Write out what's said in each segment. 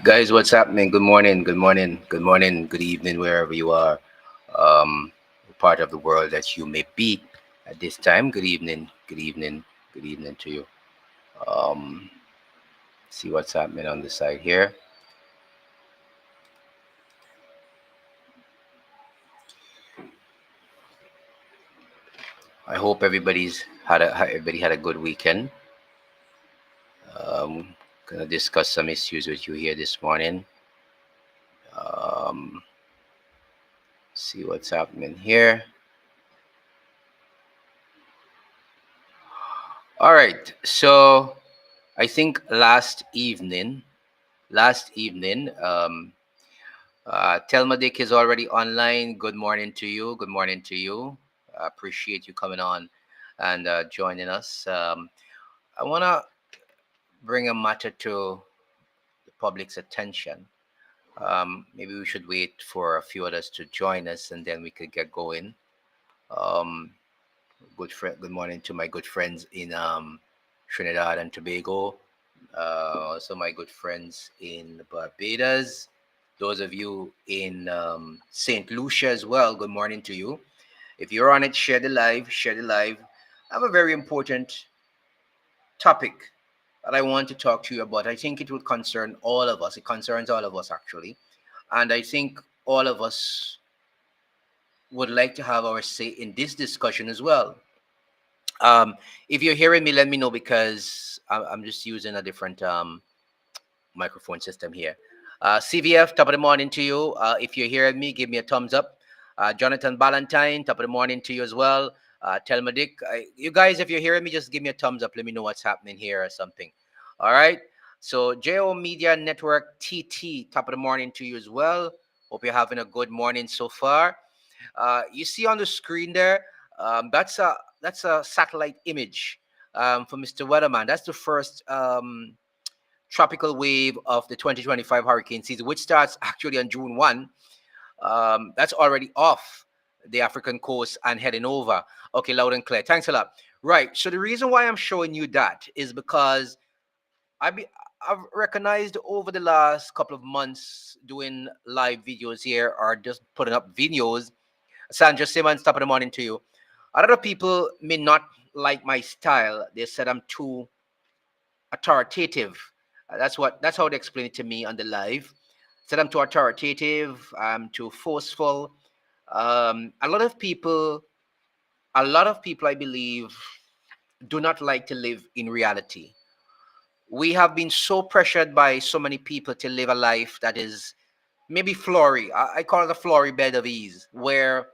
Guys, what's happening? Good morning, good morning, good morning, good evening, wherever you are, um, part of the world that you may be at this time. Good evening, good evening, good evening to you. Um, see what's happening on the side here. I hope everybody had a good weekend. Um, gonna discuss some issues with you here this morning. Um, see what's happening here. All right, so I think last evening, Telma Dick is already online. Good morning to you. Good morning to you. Appreciate you coming on and joining us. I want to bring a matter to the public's attention. Maybe we should wait for a few others to join us and then we could get going. Um, good morning to my good friends in Trinidad and Tobago. Also, my good friends in Barbados. Those of you in St. Lucia as well, good morning to you. If you're on it, share the live, share the live. I have a very important topic that I want to talk to you about. I think it will concern all of us. It concerns all of us, actually. And I think all of us would like to have our say in this discussion as well. Um, if you're hearing me, let me know because I'm just using a different microphone system here. CVF, top of the morning to you. If you're hearing me, give me a thumbs up. Jonathan Ballantyne, top of the morning to you as well. Telma Dick, you guys, if you're hearing me, just give me a thumbs up. Let me know what's happening here or something. All right. So JO Media Network TT, top of the morning to you as well. Hope you're having a good morning so far. You see on the screen there, that's a satellite image for Mr. Weatherman. That's the first tropical wave of the 2025 hurricane season, which starts actually on June 1. That's already off the African coast and heading over. Okay, loud and clear. Thanks a lot. Right. So the reason why I'm showing you that is because I be, I've recognized over the last couple of months doing live videos here or just putting up videos. Sandra Simmons, top of the morning to you. A lot of people may not like my style. They said I'm too authoritative. That's how they explain it to me on the live. Said I'm too authoritative. I'm too forceful. A lot of people, I believe, do not like to live in reality. We have been so pressured by so many people to live a life that is maybe flory. I call it a flory bed of ease, where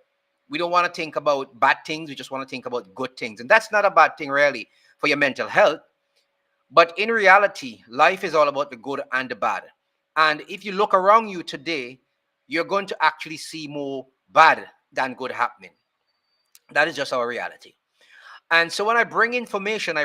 we don't want to think about bad things. We just want to think about good things, and that's not a bad thing, really, for your mental health. But in reality, life is all about the good and the bad. And if you look around you today, you're going to actually see more bad than good happening. That is just our reality. And so when I bring information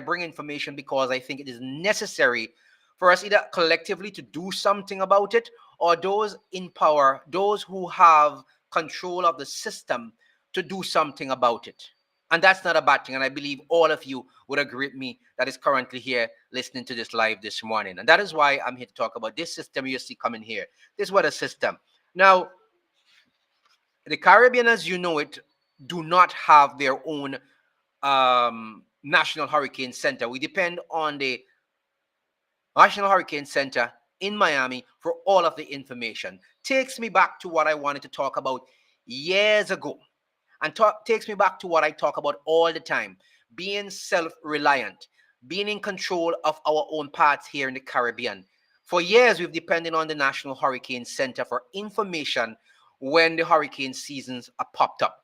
because I think it is necessary for us either collectively to do something about it or those in power, those who have control of the system to do something about it. And that's not a bad thing. And I believe all of you would agree with me that is currently here listening to this live this morning. And that is why I'm here to talk about this system you see coming here, this weather system. Now, the Caribbean, as you know it, do not have their own National Hurricane Center. We depend on the National Hurricane Center in Miami for all of the information. Takes me back to what I wanted to talk about years ago, and takes me back to what I talk about all the time: being self-reliant, being in control of our own paths here in the Caribbean. For years, we've depended on the National Hurricane Center for information when the hurricane seasons are popped up.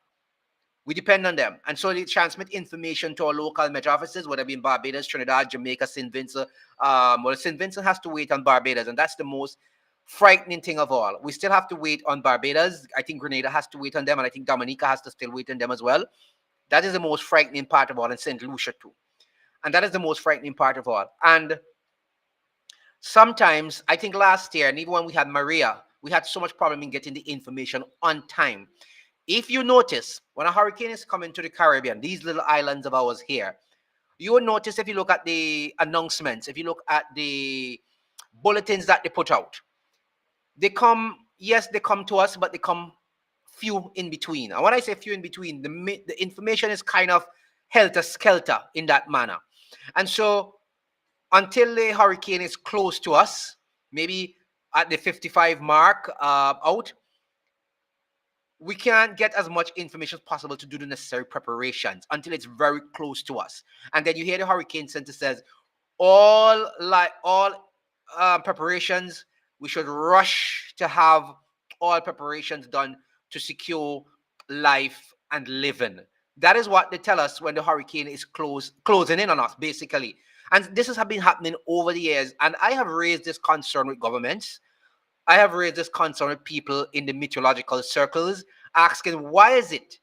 We depend on them. And so they transmit information to our local metro offices, whether it be in Barbados, Trinidad, Jamaica, St. Vincent. Well, St. Vincent has to wait on Barbados, and that's the most frightening thing of all. We still have to wait on Barbados. I think Grenada has to wait on them, and I think Dominica has to still wait on them as well. That is the most frightening part of all, and St. Lucia too. And that is the most frightening part of all. And sometimes, I think last year, and even when we had Maria, we had so much problem in getting the information on time. If you notice, when a hurricane is coming to the Caribbean, these little islands of ours here, you will notice if you look at the announcements, if you look at the bulletins that they put out, They come, yes, they come to us, but they come few in between. And when I say few in between, the information is kind of helter skelter in that manner. And so until the hurricane is close to us, maybe at the 55 mark out, we can't get as much information as possible to do the necessary preparations until it's very close to us. And then you hear the hurricane center says, all preparations, we should rush to have all preparations done to secure life and living. That is what they tell us when the hurricane is closing in on us, basically. And this has been happening over the years. And I have raised this concern with governments. I have raised this concern with people in the meteorological circles, asking why is it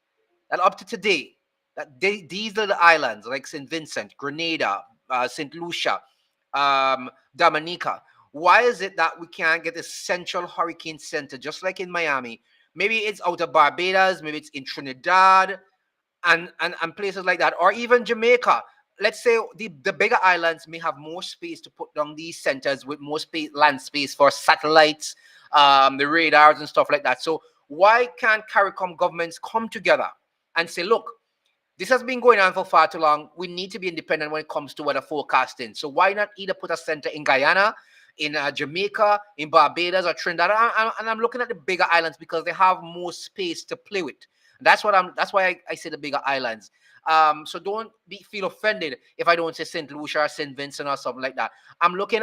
that up to today, that these little islands like St. Vincent, Grenada, St. Lucia, Dominica, why is it that we can't get a central hurricane center just like in Miami? Maybe it's out of Barbados, maybe it's in Trinidad, and places like that, or even Jamaica. Let's say the bigger islands may have more space to put down these centers with more space, land space for satellites, the radars and stuff like that. So why can't CARICOM governments come together and say, look, this has been going on for far too long. We need to be independent when it comes to weather forecasting. So why not either put a center in Guyana, in Jamaica, in Barbados, or Trinidad? And I'm looking at the bigger islands because they have more space to play with. That's why I say the bigger islands. So don't feel offended if I don't say St. Lucia or St. Vincent or something like that. I am looking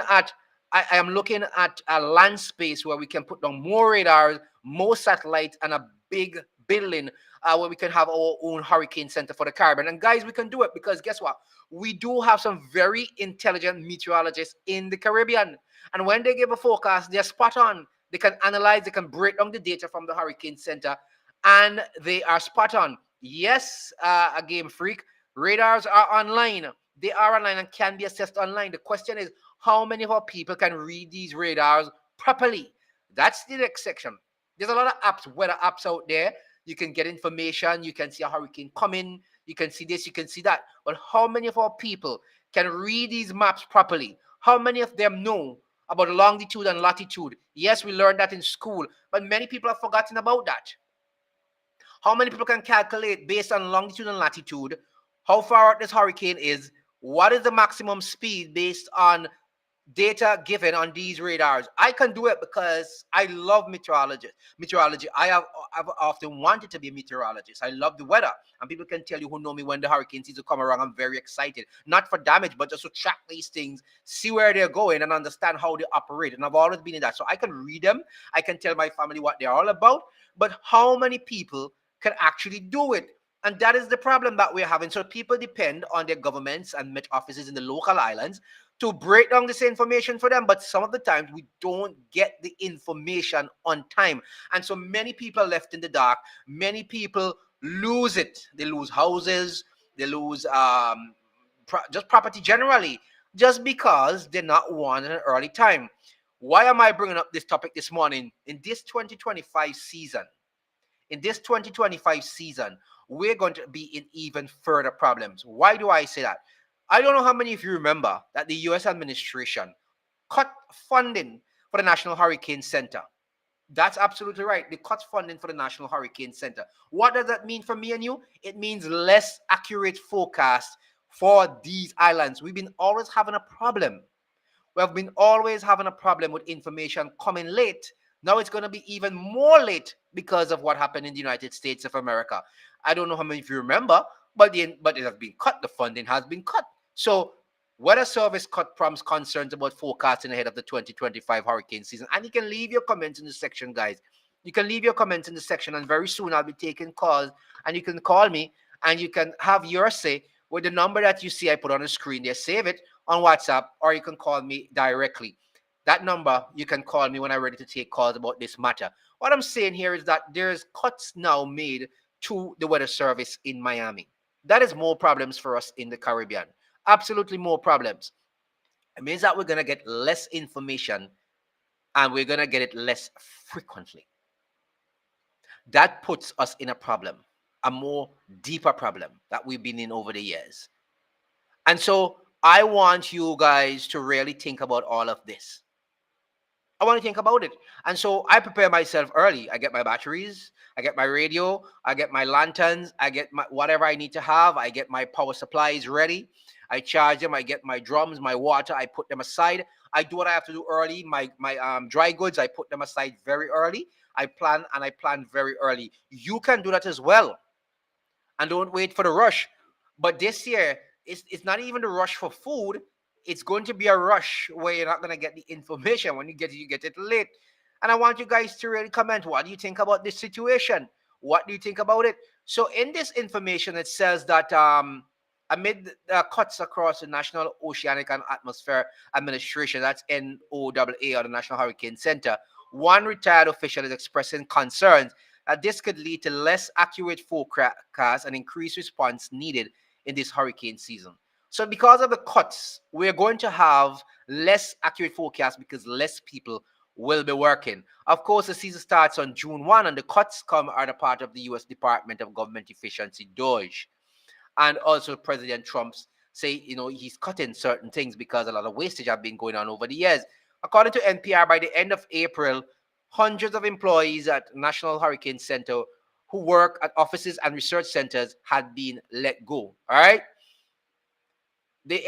at a land space where we can put down more radars, more satellites, and a big building where we can have our own hurricane center for the Caribbean. And guys, we can do it because guess what? We do have some very intelligent meteorologists in the Caribbean. And when they give a forecast, they're spot on. They can analyze, they can break down the data from the hurricane center, and they are spot on. Yes, a game freak, radars are online. They are online and can be assessed online. The question is, how many of our people can read these radars properly? That's the next section. There's a lot of apps, weather apps out there. You can get information. You can see a hurricane coming. You can see this, you can see that. But how many of our people can read these maps properly? How many of them know about longitude and latitude? Yes, we learned that in school, but many people have forgotten about that. How many people can calculate based on longitude and latitude how far out this hurricane is? What is the maximum speed based on data given on these radars? I can do it because I love meteorology. I've often wanted to be a meteorologist. I love the weather, and people can tell you who know me, when the hurricane season come around, I'm very excited, not for damage but just to track these things, see where they're going and understand how they operate. And I've always been in that, so I can read them, I can tell my family what they're all about. But how many people can actually do it? And that is the problem that we're having. So people depend on their governments and met offices in the local islands to break down this information for them. But some of the times we don't get the information on time. And so many people are left in the dark. Many people lose it. They lose houses. They lose just property generally, just because they're not warned in an early time. Why am I bringing up this topic this morning? In this 2025 season, we're going to be in even further problems. Why do I say that? I don't know how many of you remember that the US administration cut funding for the National Hurricane Center. That's absolutely right. They cut funding for the National Hurricane Center. What does that mean for me and you? It means less accurate forecast for these islands. We've been always having a problem. We have been always having a problem with information coming late. Now it's going to be even more late because of what happened in the United States of America. I don't know how many of you remember, but it has been cut. The funding has been cut. So Weather Service cut prompts concerns about forecasting ahead of the 2025 hurricane season. And you can leave your comments in the section, guys. You can leave your comments in the section, and very soon I'll be taking calls, and you can call me, and you can have your say with the number that you see I put on the screen there. Save it on WhatsApp, or you can call me directly. That number, you can call me when I'm ready to take calls about this matter. What I'm saying here is that there's cuts now made to the Weather Service in Miami. That is more problems for us in the Caribbean. Absolutely more problems. It means that we're going to get less information, and we're going to get it less frequently. That puts us in a problem, a more deeper problem that we've been in over the years. And so I want you guys to really think about all of this. I want to think about it. And so I prepare myself early. I get my batteries, I get my radio, I get my lanterns, I get my whatever I need to have, I get my power supplies ready. I charge them, I get my drums, my water, I put them aside. I do what I have to do early. My dry goods, I put them aside very early. I plan very early. You can do that as well, and don't wait for the rush. But this year, it's not even the rush for food. It's going to be a rush where you're not going to get the information. When you get it late. And I want you guys to really comment. What do you think about this situation? What do you think about it? So in this information, it says that amid the cuts across the National Oceanic and Atmospheric Administration, that's NOAA, or the National Hurricane Center, one retired official is expressing concerns this could lead to less accurate forecasts and increased response needed in this hurricane season. So, because of the cuts, we're going to have less accurate forecasts because less people will be working. Of course, the season starts on June 1, and the cuts come are the part of the U.S. Department of Government Efficiency, DOGE. And also, President Trump's say, he's cutting certain things because a lot of wastage have been going on over the years. According to NPR, by the end of April, hundreds of employees at National Hurricane Center who work at offices and research centers had been let go. All right. The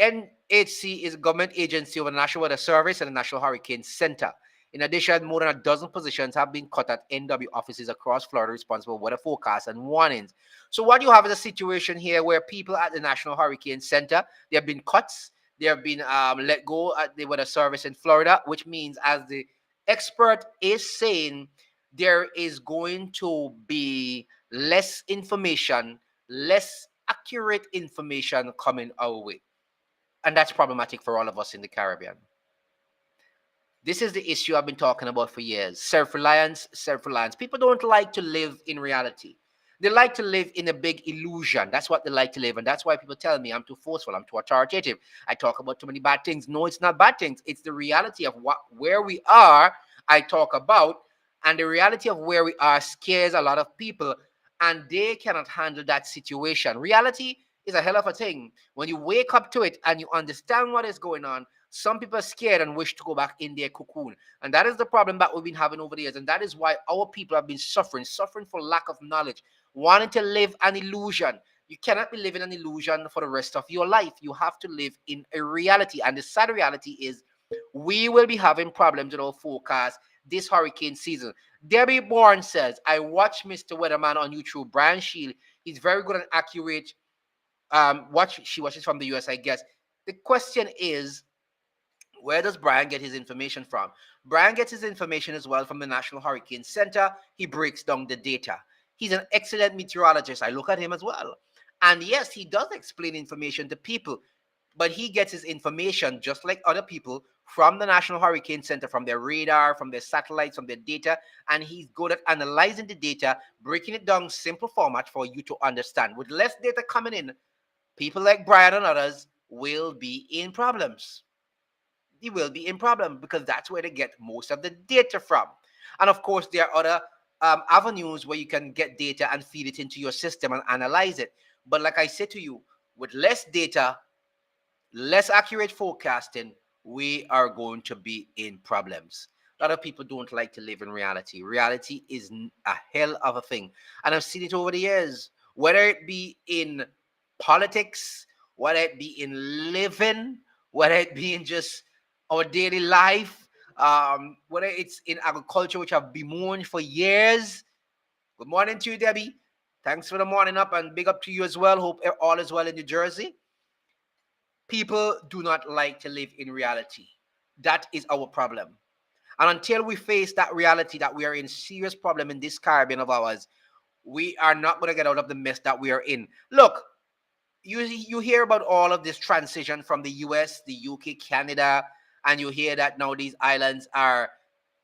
NHC is a government agency of the National Weather Service and the National Hurricane Center. In addition, more than a dozen positions have been cut at NW offices across Florida responsible for weather forecasts and warnings. So what you have is a situation here where people at the National Hurricane Center, there have been cuts, they have been let go at the Weather Service in Florida, which means, as the expert is saying, there is going to be less information, less accurate information coming our way. And that's problematic for all of us in the Caribbean. This is the issue I've been talking about for years. Self-reliance, self-reliance. People don't like to live in reality. They like to live in a big illusion. That's what they like to live. And that's why people tell me I'm too forceful, I'm too authoritative. I talk about too many bad things. No, it's not bad things. It's the reality of where we are, I talk about. And the reality of where we are scares a lot of people. And they cannot handle that situation. Reality is a hell of a thing. When you wake up to it and you understand what is going on, some people are scared and wish to go back in their cocoon. And that is the problem that we've been having over the years. And that is why our people have been suffering for lack of knowledge, wanting to live an illusion. You cannot be living an illusion for the rest of your life. You have to live in a reality. And the sad reality is we will be having problems with our forecast this hurricane season. Debbie Bourne says, I watch Mr. Weatherman on YouTube, Brian Shield. He's very good and accurate. She watches from the US, I guess. The question is, where does Brian get his information from? Brian gets his information as well from the National Hurricane Center. He breaks down the data. He's an excellent meteorologist. I look at him as well. And yes, he does explain information to people, but he gets his information just like other people from the National Hurricane Center, from their radar, from their satellites, from their data. And he's good at analyzing the data, breaking it down in simple format for you to understand. With less data coming in, people like Brian and others will be in problems. They will be in problem because that's where they get most of the data from. And of course, there are other avenues where you can get data and feed it into your system and analyze it. But like I said to you, with less data, less accurate forecasting, we are going to be in problems. A lot of people don't like to live in reality. Reality is a hell of a thing. And I've seen it over the years, whether it be in politics, whether it be in living, whether it be in just our daily life, whether it's in agriculture, which I've bemoaned for years. Good morning to you, Debbie. Thanks for the morning up, and big up to you as well. Hope all is well in New Jersey. People do not like to live in reality. That is our problem. And until we face that reality that we are in serious problem in this Caribbean of ours, we are not going to get out of the mess that we are in. Look, you hear about all of this transition from the US, the UK, Canada, and you hear that now these islands are,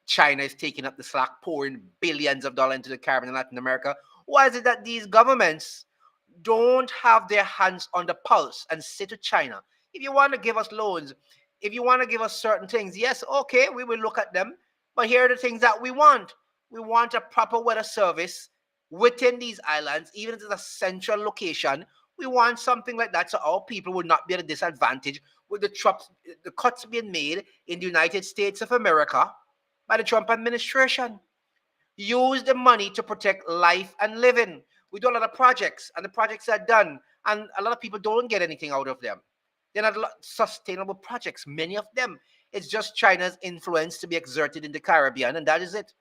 China is taking up the slack, pouring billions of dollars into the Caribbean and Latin America. Why is it that these governments don't have their hands on the pulse and say to China, if you want to give us loans, if you want to give us certain things, yes, okay, we will look at them. But here are the things that we want. We want a proper weather service within these islands, even if it's a central location. We want something like that so our people will not be at a disadvantage with the cuts being made in the United States of America by the Trump administration. Use the money to protect life and living. We do a lot of projects, and the projects are done, and a lot of people don't get anything out of them. They're not sustainable projects. Many of them, it's just China's influence to be exerted in the Caribbean, and that is it.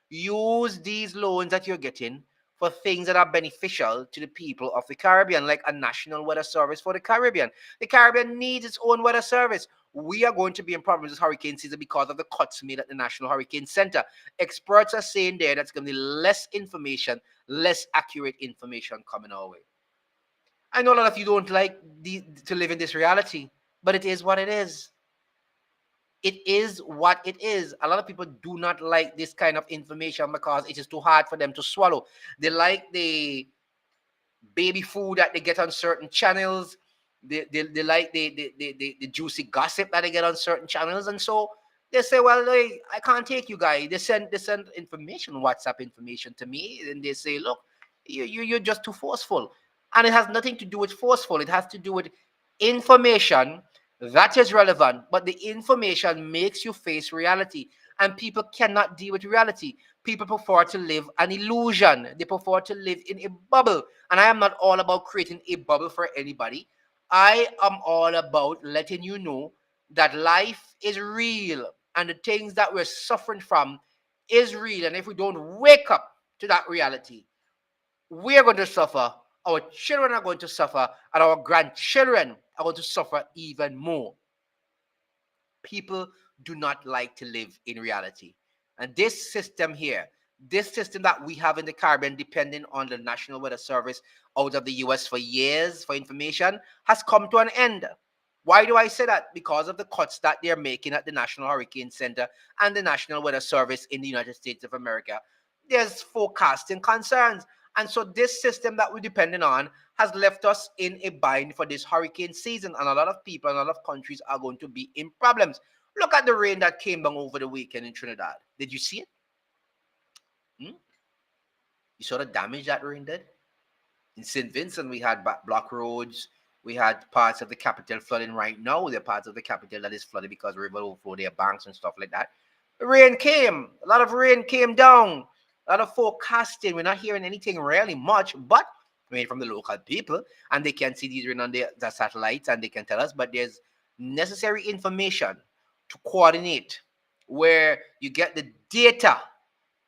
Use these loans that you're getting for things that are beneficial to the people of the Caribbean, like a national weather service for the Caribbean. The Caribbean needs its own weather service. We are going to be in problems this hurricane season because of the cuts made at the National Hurricane Center. Experts are saying there that's going to be less information, less accurate information coming our way. I know a lot of you don't like to live in this reality, but it is what it is. It is what it is. A lot of people do not like this kind of information because it is too hard for them to swallow. They like the baby food that they get on certain channels. They like the juicy gossip that they get on certain channels. And so they say, well, I can't take you guys. They send information, WhatsApp information to me. And they say, look, you're just too forceful. And it has nothing to do with forceful. It has to do with information that is relevant, but the information makes you face reality, and people cannot deal with reality. People prefer to live an illusion. They prefer to live in a bubble. And I am not all about creating a bubble for anybody. I am all about letting you know that life is real and the things that we're suffering from is real. And if we don't wake up to that reality, we are going to suffer, our children are going to suffer, and our grandchildren are going to suffer even more. People do not like to live in reality. And this system here, this system that we have in the Caribbean, depending on the National Weather Service out of the US for years for information, has come to an end. Why do I say that? Because of the cuts that they're making at the National Hurricane Center and the National Weather Service in the United States of America. There's forecasting concerns. And so this system that we're depending on has left us in a bind for this hurricane season. And a lot of people and a lot of countries are going to be in problems. Look at the rain that came down over the weekend in Trinidad. Did you see it? You saw the damage that rain did? In St. Vincent, we had block roads. We had parts of the capital flooding right now. There are parts of the capital that is flooded because river overflow their banks and stuff like that. The rain came. A lot of rain came down. A lot of forecasting. We're not hearing anything really much, but from the local people, and they can see these rain on the satellites, and they can tell us. But there's necessary information to coordinate where you get the data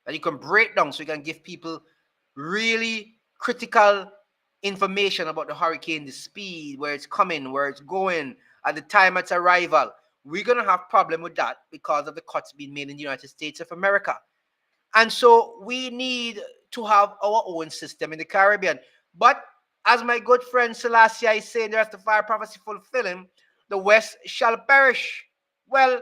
that you can break down so you can give people really critical information about the hurricane, the speed, where it's coming, where it's going, at the time of its arrival. We're going to have problem with that because of the cuts being made in the United States of America. And so we need to have our own system in the Caribbean. But as my good friend Selassie is saying, the Rastafari prophecy fulfilling, the West shall perish. Well,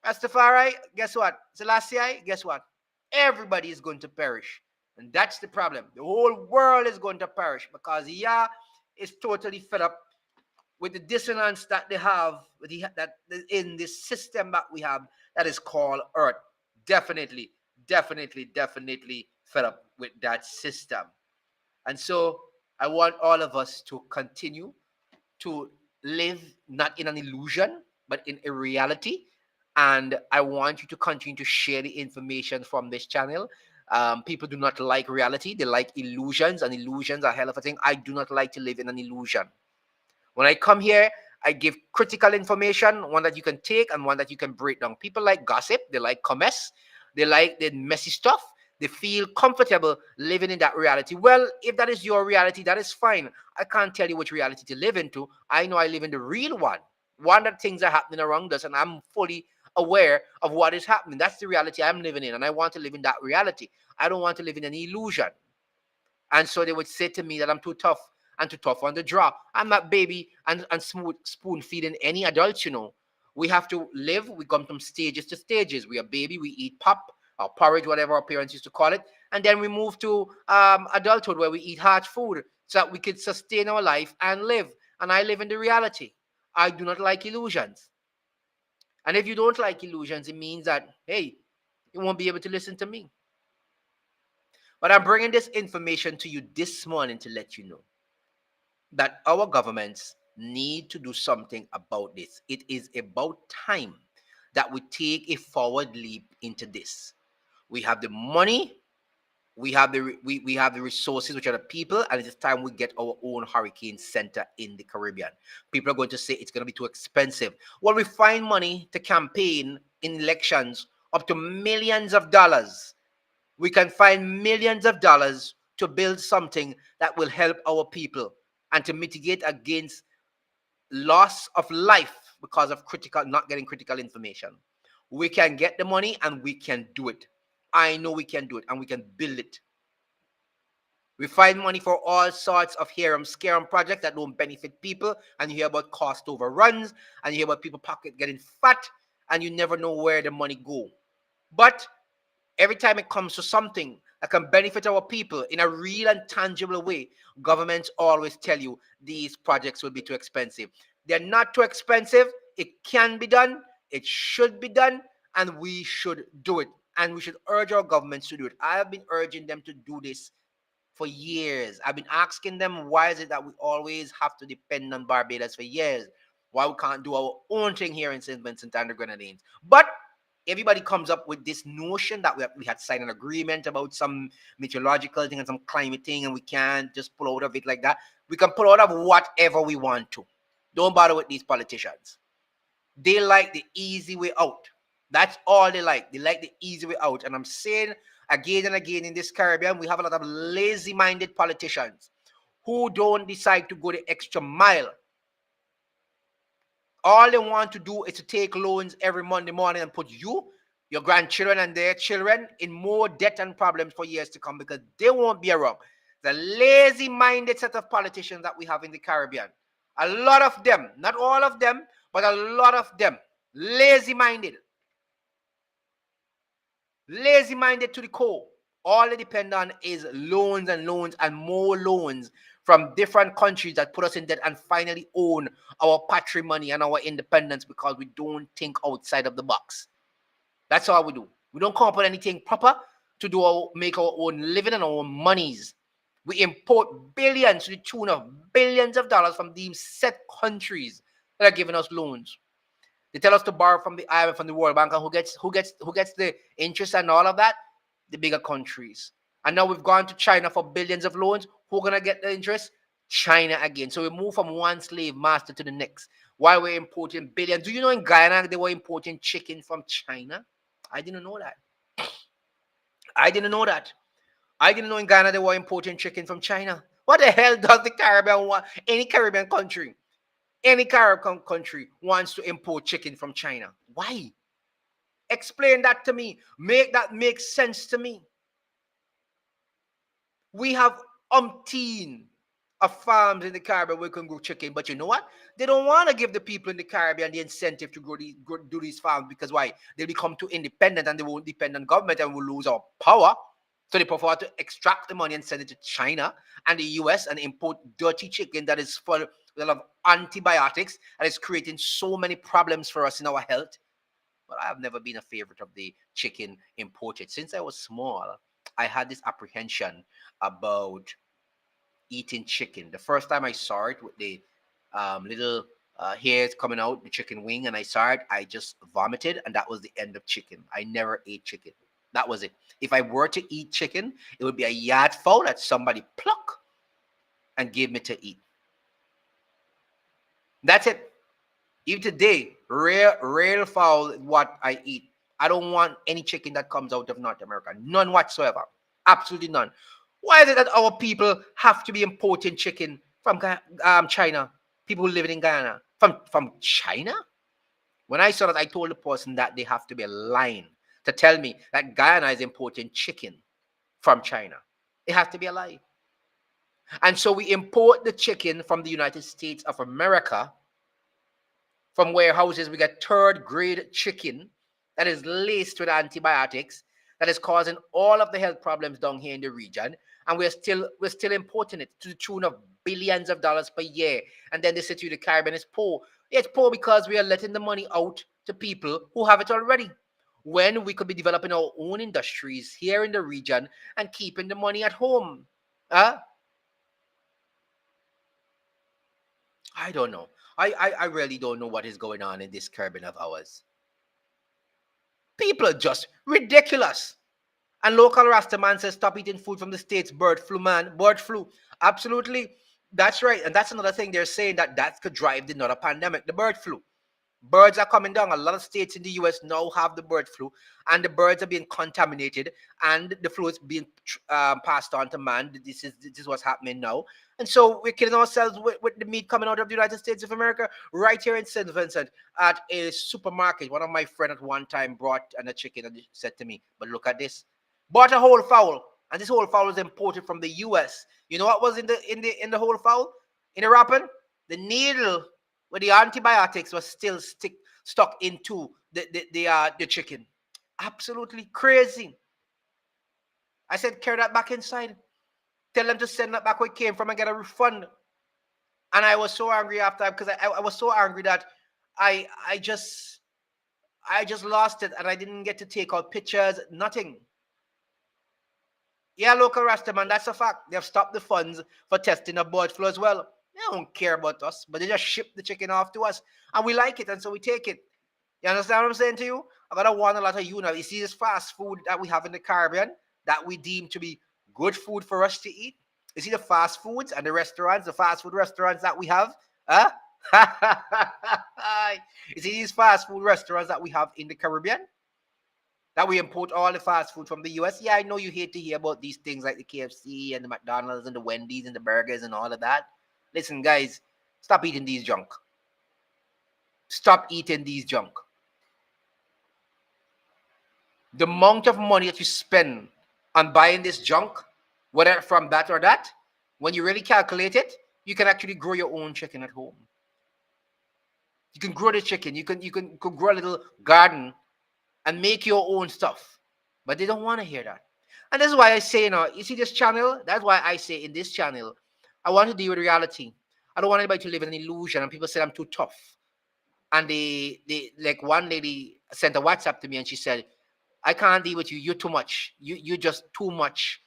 Rastafari, guess what? Selassie, guess what? Everybody is going to perish. And that's the problem. The whole world is going to perish because Yah is totally fed up with the dissonance that they have with that in this system that we have that is called Earth. Definitely fed up with that system. And so I want all of us to continue to live not in an illusion, but in a reality. And I want you to continue to share the information from this channel. People do not like reality. They like illusions, and illusions are a hell of a thing. I do not like to live in an illusion. When I come here, I give critical information, one that you can take and one that you can break down. People like gossip. They like comments. They like the messy stuff. They feel comfortable living in that reality. Well, if that is your reality, that is fine. I can't tell you which reality to live into. I know I live in the real one that things are happening around us, and I'm fully aware of what is happening. That's the reality I'm living in, and I want to live in that reality. I don't want to live in an illusion. And so they would say to me that I'm too tough and too tough on the draw. I'm not baby and smooth spoon feeding any adults, We have to live. We come from stages to stages. We are baby. We eat pop or porridge, whatever our parents used to call it. And then we move to adulthood where we eat hard food so that we could sustain our life and live. And I live in the reality. I do not like illusions. And if you don't like illusions, it means that, hey, you won't be able to listen to me. But I'm bringing this information to you this morning to let you know that our governments need to do something about this. It is about time that would take a forward leap into this. We have the money, we have the resources, which are the people, and it is time we get our own hurricane center in the Caribbean. People are going to say it's going to be too expensive. Well, we find money to campaign in elections up to millions of dollars. We can find millions of dollars to build something that will help our people and to mitigate against loss of life because of critical not getting critical information. We can get the money and we can do it. I know we can do it and we can build it. We find money for all sorts of harem scarum projects that don't benefit people, and you hear about cost overruns, and you hear about people pocket getting fat, and you never know where the money go. But every time it comes to something that can benefit our people in a real and tangible way, governments always tell you these projects will be too expensive. They're not too expensive. It can be done. It should be done. And we should do it. And we should urge our governments to do it. I have been urging them to do this for years. I've been asking them, why is it that we always have to depend on Barbados for years? Why we can't do our own thing here in St. Vincent and the Grenadines? But everybody comes up with this notion that we had signed an agreement about some meteorological thing and some climate thing, and we can't just pull out of it like that. We can pull out of whatever we want to. Don't bother with these politicians. They like the easy way out. That's all they like. They like the easy way out. And I'm saying again and again, in this Caribbean, we have a lot of lazy-minded politicians who don't decide to go the extra mile. All they want to do is to take loans every Monday morning and put you, your grandchildren, and their children in more debt and problems for years to come, because they won't be around. The lazy-minded set of politicians that we have in the Caribbean. A lot of them, not all of them, but a lot of them, lazy-minded. Lazy-minded to the core. All they depend on is loans and loans and more loans from different countries that put us in debt and finally own our patrimony and our independence because we don't think outside of the box. That's all we do. We don't come up with anything proper to make our own living and our own monies. We import billions to the tune of billions of dollars from these set countries that are giving us loans. They tell us to borrow from the IMF, from the World Bank, and who gets the interest and all of that? The bigger countries. And now we've gone to China for billions of loans. Who's gonna get the interest? China again. So we move from one slave master to the next. Why we're importing billions? Do you know in Guyana they were importing chicken from China? I didn't know that. I didn't know that. I didn't know in Ghana they were importing chicken from China. What the hell does the Caribbean want? Any Caribbean country, any Caribbean country wants to import chicken from China. Why? Explain that to me. Make that make sense to me. We have umpteen of farms in the Caribbean where we can grow chicken, but you know what? They don't want to give the people in the Caribbean the incentive to do these farms, because why? They become too independent and they won't depend on government and we'll lose our power. So they prefer to extract the money and send it to China and the US and import dirty chicken that is full of antibiotics and is creating so many problems for us in our health. But I have never been a favorite of the chicken imported. Since I was small, I had this apprehension about eating chicken. The first time I saw it with the little hairs coming out, the chicken wing, and I saw it, I just vomited, and that was the end of chicken. I never ate chicken. That was it. If I were to eat chicken, it would be a yard fowl that somebody pluck and gave me to eat. That's it. Even today, real fowl is what I eat. I don't want any chicken that comes out of North America. None whatsoever. Absolutely none. Why is it that our people have to be importing chicken from China? People who live in Guyana. From China? When I saw that, I told the person that they have to be lying to tell me that Guyana is importing chicken from China. It has to be a lie. And so we import the chicken from the United States of America, from warehouses. We get third grade chicken that is laced with antibiotics that is causing all of the health problems down here in the region, and we're still importing it to the tune of billions of dollars per year. And then they say to you the Caribbean is poor. It's poor because we are letting the money out to people who have it already, when we could be developing our own industries here in the region and keeping the money at home. I don't know. I really don't know what is going on in this Caribbean of ours. People are just ridiculous. And local Rasta man says, stop eating food from the States. Bird flu, man. Bird flu. Absolutely. That's right. And that's another thing they're saying that could drive another pandemic, the bird flu. Birds are coming down. A lot of states in the US now have the bird flu, and the birds are being contaminated, and the flu is being passed on to man. This is what's happening now, and so we're killing ourselves with the meat coming out of the United States of America, right here in St. Vincent at a supermarket. One of my friends at one time brought a chicken and said to me, "But look at this, bought a whole fowl, and this whole fowl was imported from the US. You know what was in the whole fowl? In the wrapping, the needle where the antibiotics was still stuck into the chicken. Absolutely crazy. I said, carry that back inside. Tell them to send that back where it came from and get a refund. And I was so angry after, because I was so angry that I I just I just lost it, and I didn't get to take out pictures, nothing. Yeah, local Rastaman, that's a fact. They've stopped the funds for testing of bird flu as well. They don't care about us, but they just ship the chicken off to us. And we like it, and so we take it. You understand what I'm saying to you? I gotta warn a lot of you now. You see this fast food that we have in the Caribbean that we deem to be good food for us to eat? You see the fast foods and the restaurants, the fast food restaurants that we have? Huh? You see these fast food restaurants that we have in the Caribbean? That we import all the fast food from the US. Yeah, I know you hate to hear about these things like the KFC and the McDonald's and the Wendy's and the burgers and all of that. Listen, guys, stop eating these junk. Stop eating these junk. The amount of money that you spend on buying this junk, whether from that or that, when you really calculate it, you can actually grow your own chicken at home. You can grow the chicken. You can grow a little garden and make your own stuff. But they don't want to hear that. And that's why I say, you see this channel? That's why I say in this channel, I want to deal with reality. I don't want anybody to live in an illusion. And people say I'm too tough. And they like one lady sent a WhatsApp to me and she said, I can't deal with you. You're too much. You're just too much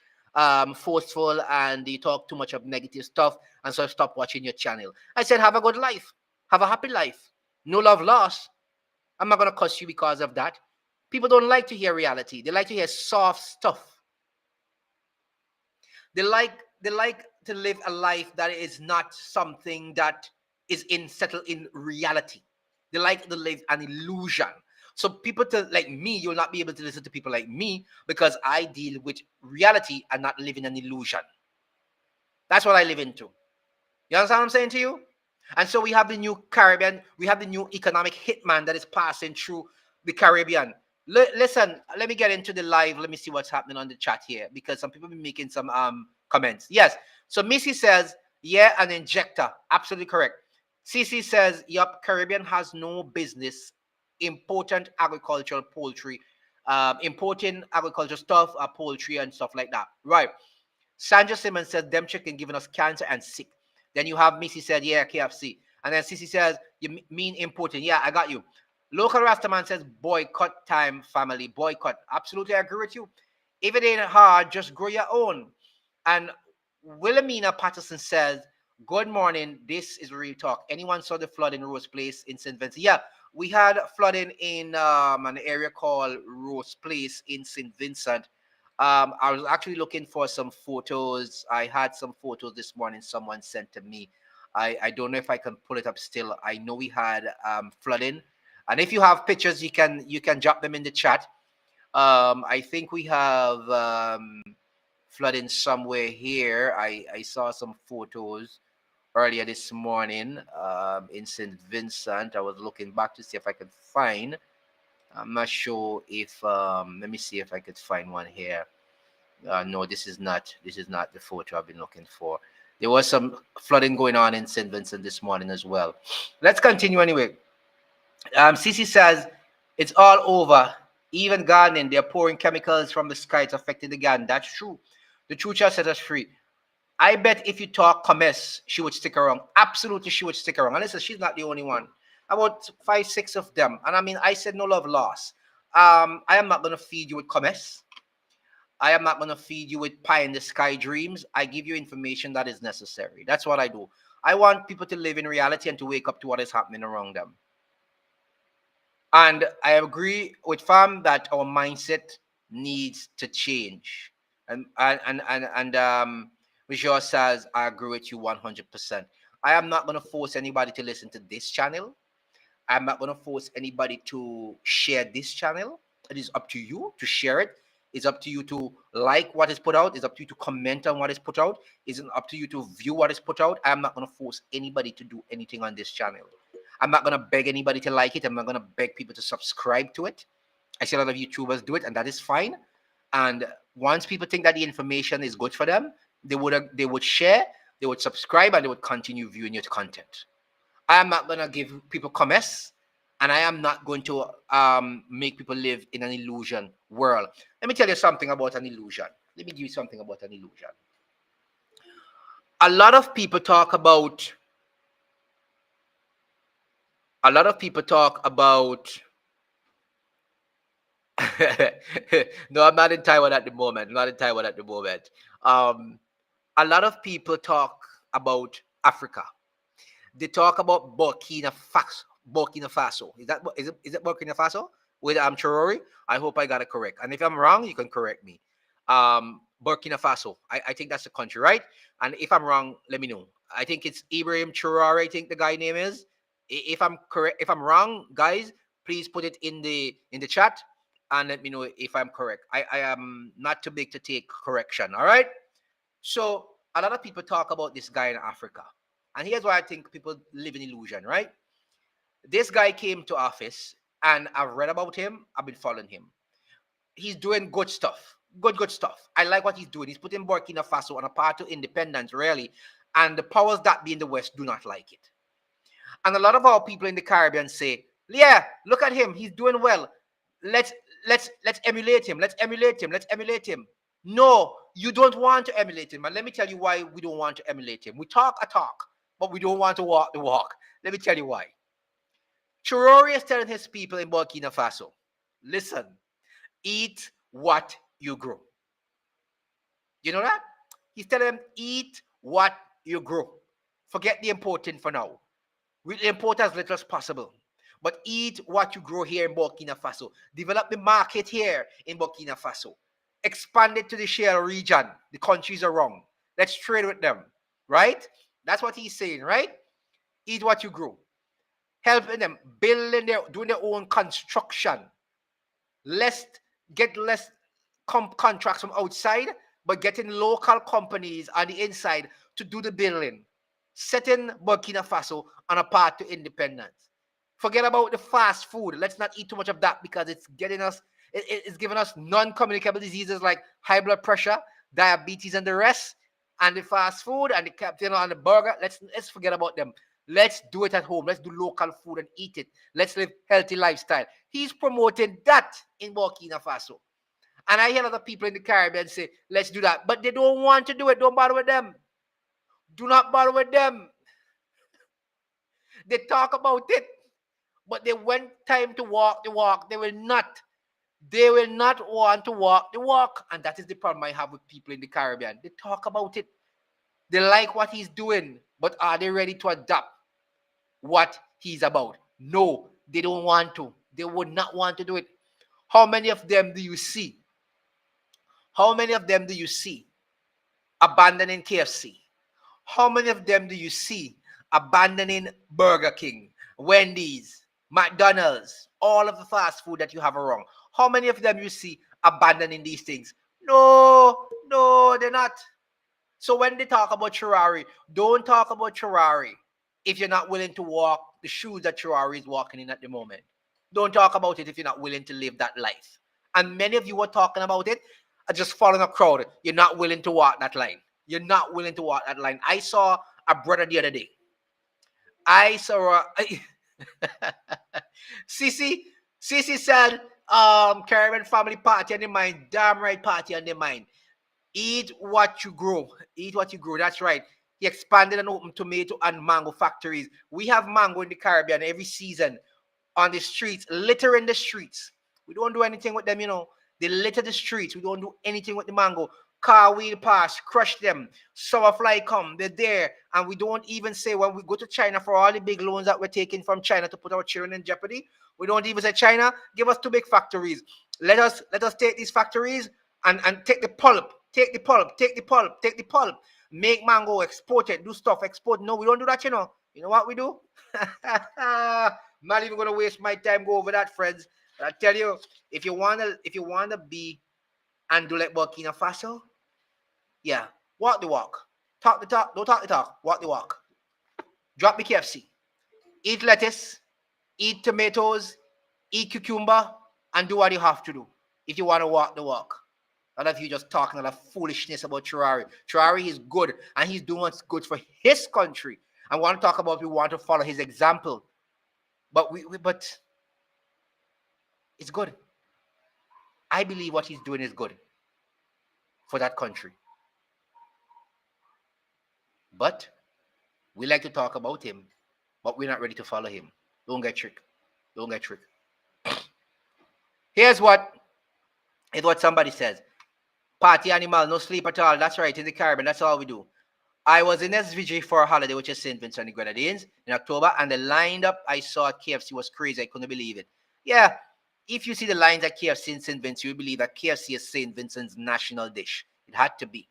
forceful, and you talk too much of negative stuff. And so I stopped watching your channel. I said, have a good life. Have a happy life. No love lost. I'm not going to cuss you because of that. People don't like to hear reality. They like to hear soft stuff. They like to live a life that is not something that is settled in reality. They like to live an illusion. So people like me, you'll not be able to listen to people like me because I deal with reality and not living an illusion. That's what I live into. You understand what I'm saying to you? And so we have the new Caribbean, we have the new economic hitman that is passing through the Caribbean. Listen, let me get into the live. Let me see what's happening on the chat here because some people have been making some comments. Yes. So Missy says, yeah, an injector. Absolutely correct. CC says, yup, Caribbean has no business important agricultural poultry, importing agricultural stuff, poultry and stuff like that. Right. Sandra Simmons says, them chicken giving us cancer and sick. Then you have Missy said, yeah, KFC. And then Sissy says, you mean importing. Yeah, I got you. Local Rastaman says, boycott time, family. Boycott. Absolutely agree with you. If it ain't hard, just grow your own. And Wilhelmina Patterson says, good morning. This is Real Talk. Anyone saw the flood in Rose Place in St. Vincent? Yeah, we had flooding in an area called Rose Place in St. Vincent. I was actually looking for some photos. I had some photos this morning someone sent to me. I don't know if I can pull it up still. I know we had flooding. And if you have pictures, you can drop them in the chat. I think we have flooding somewhere here. I saw some photos earlier this morning in St. Vincent. I was looking back to see if I could find. I'm not sure if let me see if I could find one here. No, this is not the photo I've been looking for. There was some flooding going on in St. Vincent this morning as well. Let's continue anyway. Cici says it's all over. Even gardening, they're pouring chemicals from the sky. It's affecting the garden. That's true. The truth shall set us free. I bet if you talk commerce, she would stick around. Absolutely, she would stick around. And listen, she's not the only one. About 5, 6 of them. And I mean, I said no love lost. I am not going to feed you with commerce. I am not going to feed you with pie in the sky dreams. I give you information that is necessary. That's what I do. I want people to live in reality and to wake up to what is happening around them. And I agree with Fam that our mindset needs to change. And Vijay says, I agree with you 100%. I am not going to force anybody to listen to this channel. I'm not going to force anybody to share this channel. It is up to you to share it. It's up to you to like what is put out. It's up to you to comment on what is put out. It's up to you to view what is put out. I'm not going to force anybody to do anything on this channel. I'm not going to beg anybody to like it. I'm not going to beg people to subscribe to it. I see a lot of YouTubers do it, and that is fine. And once people think that the information is good for them, they would share, they would subscribe, and they would continue viewing your content. I am not going to give people comments, and I am not going to make people live in an illusion world. Let me tell you something about an illusion. Let me give you something about an illusion. A lot of people talk about. A lot of people talk about. No, I'm not in Taiwan at the moment. Not in Taiwan at the moment. Um, a lot of people talk about Africa. They talk about Burkina Faso. Burkina Faso. Is it Burkina Faso with Chorori? I hope I got it correct. And if I'm wrong, you can correct me. Burkina Faso. I think that's the country, right? And if I'm wrong, let me know. I think it's Ibrahim Chorori. I think the guy name is. If I'm correct, if I'm wrong, guys, please put it in the chat and let me know if I'm correct. I am not too big to take correction. All right. So a lot of people talk about this guy in Africa. And here's why I think people live in illusion, right? This guy came to office and I've read about him. I've been following him. He's doing good stuff. Good stuff. I like what he's doing. He's putting Burkina Faso on a path to independence, really. And the powers that be in the West do not like it. And a lot of our people in the Caribbean say, yeah, look at him. He's doing well. Let's let's emulate him. Let's emulate him. Let's emulate him. No, you don't want to emulate him. And let me tell you why we don't want to emulate him. We talk a talk, but we don't want to walk the walk. Let me tell you why. Chirori is telling his people in Burkina Faso, listen, eat what you grow. You know that? He's telling them, eat what you grow. Forget the important for now. We'll import as little as possible. But eat what you grow here in Burkina Faso. Develop the market here in Burkina Faso. Expand it to the Shell region. The countries are wrong. Let's trade with them. Right? That's what he's saying, right? Eat what you grow. Helping them, doing their own construction. Get less contracts from outside, but getting local companies on the inside to do the building. Setting Burkina Faso on a path to independence. Forget about the fast food. Let's not eat too much of that because it's giving us non-communicable diseases like high blood pressure, diabetes, and the rest. And the fast food and the captain on the burger. Let's forget about them. Let's do it at home. Let's do local food and eat it. Let's live healthy lifestyle. He's promoting that in Burkina Faso. And I hear other people in the Caribbean say, let's do that. But they don't want to do it. Don't bother with them. Do not bother with them. They talk about it. But they when time to walk the walk, they will not. They will not want to walk the walk. And that is the problem I have with people in the Caribbean. They talk about it. They like what he's doing. But are they ready to adapt what he's about? No, they don't want to. They would not want to do it. How many of them do you see? How many of them do you see abandoning KFC? How many of them do you see abandoning Burger King, Wendy's, McDonald's, all of the fast food that you have around? How many of them you see abandoning these things? No, they're not. So when they talk about Ferrari, don't talk about Ferrari if you're not willing to walk the shoes that Ferrari is walking in at the moment. Don't talk about it if you're not willing to live that life. And many of you are talking about it are just following a crowd. You're not willing to walk that line. You're not willing to walk that line. I saw a brother the other day. I saw Sissy said, Caribbean family party on the mind. Damn right party on the mind. Eat what you grow. Eat what you grow. That's right. He expanded and opened tomato and mango factories. We have mango in the Caribbean every season on the streets, littering the streets. We don't do anything with them, you know. They litter the streets. We don't do anything with the mango. car wheel pass, crush them, summer fly come, they're there. And we don't even say when we go to China for all the big loans that we're taking from China to put our children in jeopardy, we don't even say, China, give us two big factories. Let us take these factories and take the pulp, take the pulp, take the pulp, take the pulp, make mango, export it, do stuff, export. No, we don't do that, you know. You know what we do? I'm not even gonna waste my time go over that, friends. But I tell you, if you wanna be and do like Burkina Faso, yeah, walk the walk. Talk the talk, don't talk the talk, walk the walk. Drop the KFC. Eat lettuce, eat tomatoes, eat cucumber, and do what you have to do if you want to walk the walk. Not if you just talking a lot of foolishness about Traore. Traore is good, and he's doing what's good for his country. I want to talk about we want to follow his example. But but it's good. I believe what he's doing is good for that country. But we like to talk about him, but we're not ready to follow him. Don't get tricked. Don't get tricked. Here's what somebody says. Party animal, no sleep at all. That's right, in the Caribbean, that's all we do. I was in SVG for a holiday, which is St. Vincent and the Grenadines, in October, and the lineup I saw at KFC was crazy. I couldn't believe it. Yeah, if you see the lines at KFC in St. Vincent, you believe that KFC is St. Vincent's national dish. It had to be.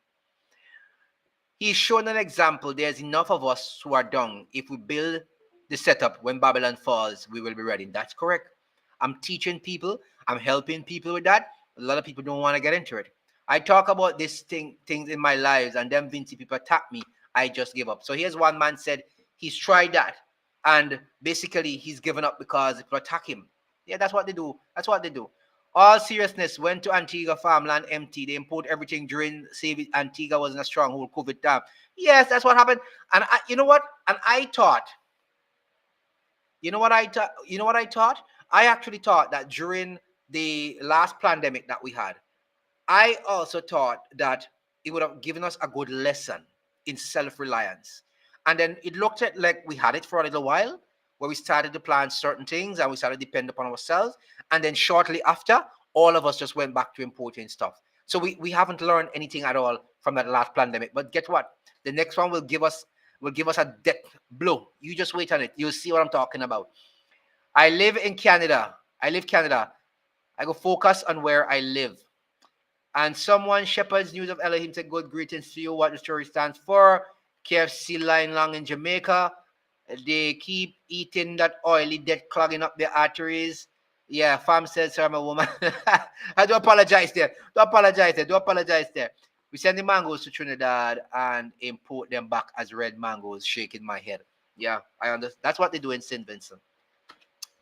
He's shown an example. There's enough of us who are done. If we build the setup when Babylon falls, we will be ready. That's correct. I'm teaching people. I'm helping people with that. A lot of people don't want to get into it. I talk about things in my lives, and then Vinci people attack me. I just give up. So here's one man said he's tried that, and basically he's given up because people attack him. Yeah, that's what they do. That's what they do. All seriousness, went to Antigua farmland empty. They import everything during save it. Antigua was in a stronghold COVID time. Yes, that's what happened. And you know what? And I thought, you know what I thought? I actually thought that during the last pandemic that we had, I also thought that it would have given us a good lesson in self-reliance. And then it looked at like we had it for a little while, where we started to plan certain things and we started to depend upon ourselves. And then shortly after, all of us just went back to importing stuff. So we haven't learned anything at all from that last pandemic. But guess what? The next one will give us a death blow. You just wait on it. You'll see what I'm talking about. I live in Canada. I live Canada. I go focus on where I live. And someone, Shepherd's News of Elohim, said, good greetings to you. What the story stands for. KFC line long in Jamaica. They keep eating that oily dead clogging up their arteries. Yeah, fam says, sir, I'm a woman. I do apologize there. Do apologize there. Do apologize there. We send the mangoes to Trinidad and import them back as red mangoes, shaking my head. Yeah, I understand. That's what they do in St. Vincent.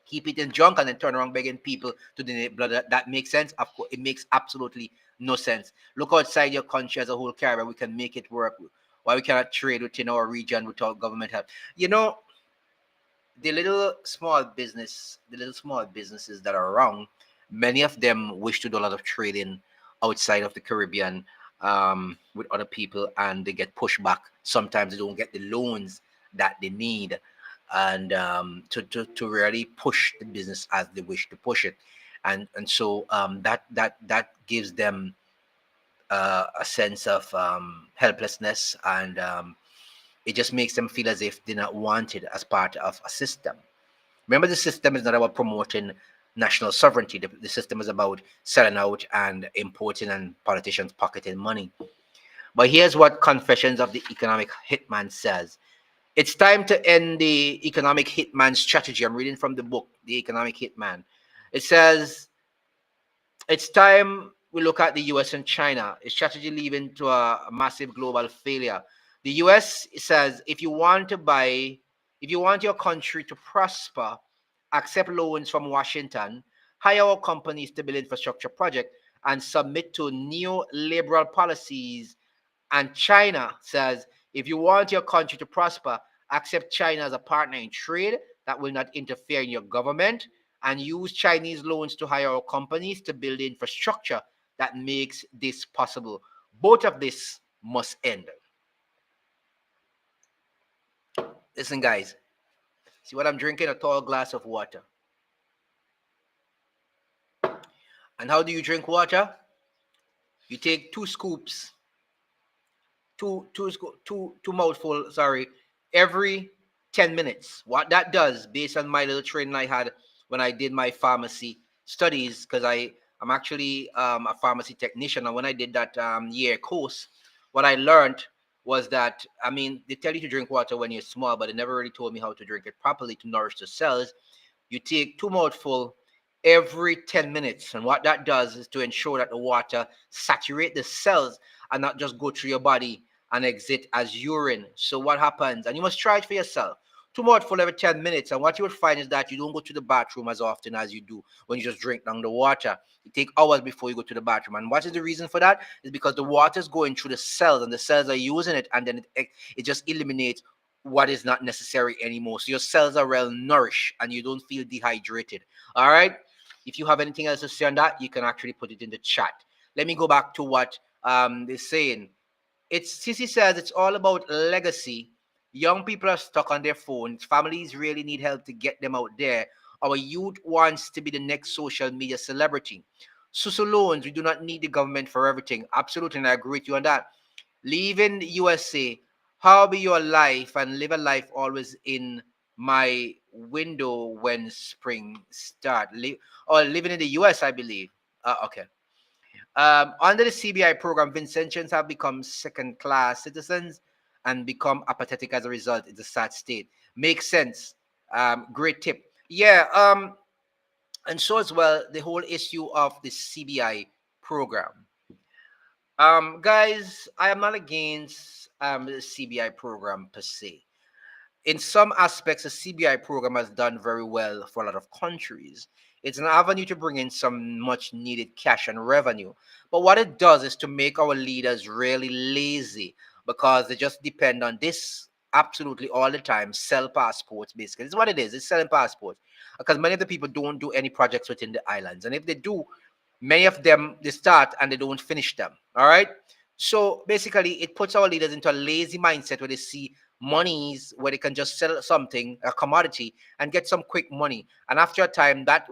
Keep it in junk and then turn around begging people to donate blood. That makes sense. Of course, it makes absolutely no sense. Look outside your country as a whole, Caribbean. We can make it work. Why we cannot trade within our region without government help? You know, the little small businesses that are around, many of them wish to do a lot of trading outside of the Caribbean with other people, and they get pushed back. Sometimes they don't get the loans that they need, and to really push the business as they wish to push it, and so that gives them a sense of helplessness, and it just makes them feel as if they're not wanted as part of a system. Remember, the system is not about promoting national sovereignty. The system is about selling out and importing and politicians pocketing money. But here's what Confessions of the Economic Hitman says. It's time to end the economic hitman strategy. I'm reading from the book, The Economic Hitman. It says, it's time we look at the US and China, a strategy leading to a massive global failure. The US says if you want your country to prosper, accept loans from Washington, hire our companies to build infrastructure projects, and submit to neoliberal policies. And China says, if you want your country to prosper, accept China as a partner in trade that will not interfere in your government, and use Chinese loans to hire our companies to build the infrastructure that makes this possible. Both of this must end. Listen, guys, see what I'm drinking? A tall glass of water. And how do you drink water? You take 2 scoops two mouthful, sorry, every 10 minutes. What that does, based on my little training I had when I did my pharmacy studies, because I'm actually a pharmacy technician, and when I did that year course, what I learned was that, I mean, they tell you to drink water when you're small, but they never really told me how to drink it properly to nourish the cells. You take two mouthful every 10 minutes, and what that does is to ensure that the water saturate the cells and not just go through your body and exit as urine. So what happens, and you must try it for yourself, two mouthful every 10 minutes, and what you will find is that you don't go to the bathroom as often as you do when you just drink down the water. You take hours before you go to the bathroom, and what is the reason for that? Is because the water is going through the cells, and the cells are using it, and then it just eliminates what is not necessary anymore. So your cells are well nourished and you don't feel dehydrated. All right. If you have anything else to say on that, you can actually put it in the chat. Let me go back to what they're saying. It's Sissy says it's all about legacy. Young people are stuck on their phones. Families really need help to get them out there. Our youth wants to be the next social media celebrity. Susu loans, we do not need the government for everything. Absolutely, and I agree with you on that. Leaving the USA, how be your life and live a life always in my window when spring start. Or living in the US, I believe. Okay. Under the CBI program, Vincentians have become second-class citizens and become apathetic as a result. It's a sad state. Makes sense. Great tip. Yeah. And so as well, the whole issue of the CBI program. Guys, I am not against the CBI program per se. In some aspects, the CBI program has done very well for a lot of countries. It's an avenue to bring in some much needed cash and revenue. But what it does is to make our leaders really lazy because they just depend on this absolutely all the time, sell passports basically. It's what it is, it's selling passports. Because many of the people don't do any projects within the islands. And if they do, many of them they start and they don't finish them. All right. So basically, it puts our leaders into a lazy mindset where they see monies where they can just sell something, a commodity, and get some quick money. And after a time, that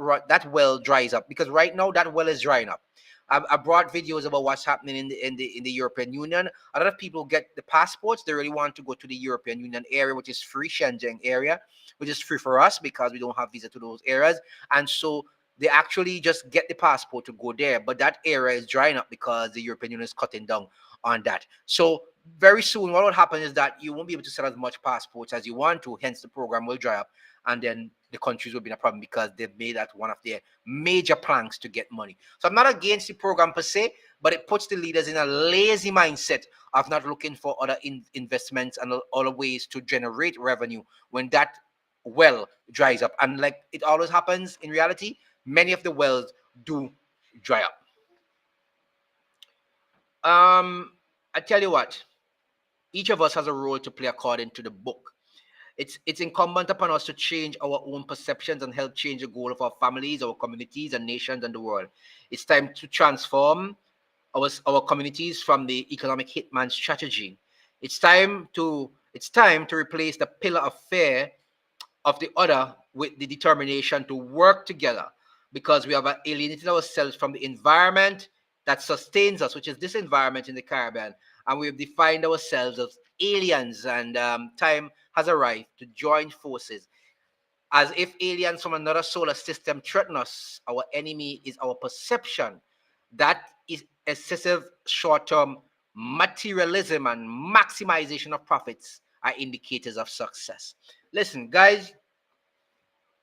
well dries up because right now that well is drying up. I brought videos about what's happening in the European Union. A lot of people get the passports. They really want to go to the European Union area, which is free, Shenzhen area, which is free for us because we don't have visa to those areas. And so they actually just get the passport to go there. But that area is drying up because the European Union is cutting down on that. So very soon, what will happen is that you won't be able to sell as much passports as you want to. Hence, the program will dry up, and then the countries will be in a problem because they've made that one of their major planks to get money. So I'm not against the program per se, but it puts the leaders in a lazy mindset of not looking for other investments and other ways to generate revenue when that well dries up. And like it always happens in reality, many of the wells do dry up. I tell you what, each of us has a role to play according to the book. It's incumbent upon us to change our own perceptions and help change the goal of our families, our communities, and nations and the world. It's time to transform our communities from the economic hitman strategy. It's time to replace the pillar of fear of the other with the determination to work together because we have alienated ourselves from the environment that sustains us, which is this environment in the Caribbean, and we've defined ourselves as aliens. And time has arrived to join forces. As if aliens from another solar system threaten us, our enemy is our perception. That is excessive short term materialism and maximization of profits are indicators of success. Listen, guys,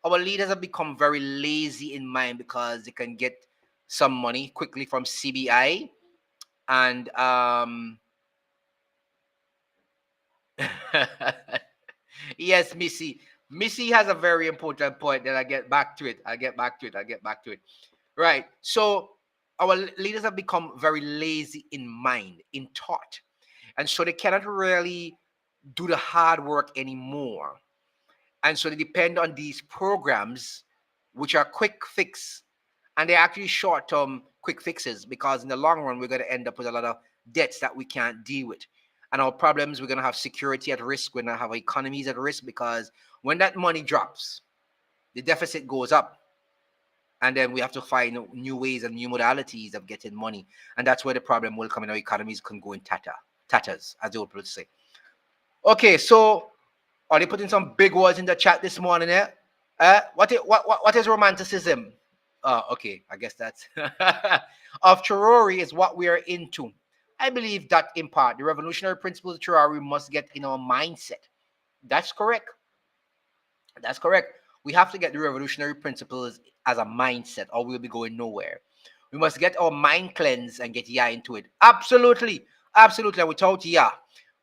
our leaders have become very lazy in mind because they can get some money quickly from CBI. And yes, Missy has a very important point that I get back to it. I get back to it. I get back to it. Right. So our leaders have become very lazy in mind, in thought. And so they cannot really do the hard work anymore. And so they depend on these programs, which are quick fix, and they're actually short-term quick fixes because in the long run, we're going to end up with a lot of debts that we can't deal with. And our problems, we're going to have security at risk. We're going to have economies at risk because when that money drops, the deficit goes up. And then we have to find new ways and new modalities of getting money. And that's where the problem will come in. Our economies can go in tatter. tatters, as they would put it say. Okay, so are they putting some big words in the chat this morning? Eh? What is romanticism? Okay, I guess that's of Chorori is what we are into. I believe that in part the revolutionary principles of Chorori must get in our mindset. That's correct. That's correct. We have to get the revolutionary principles as a mindset, or we'll be going nowhere. We must get our mind cleansed and get Yah into it. Absolutely. Absolutely. And without Yah,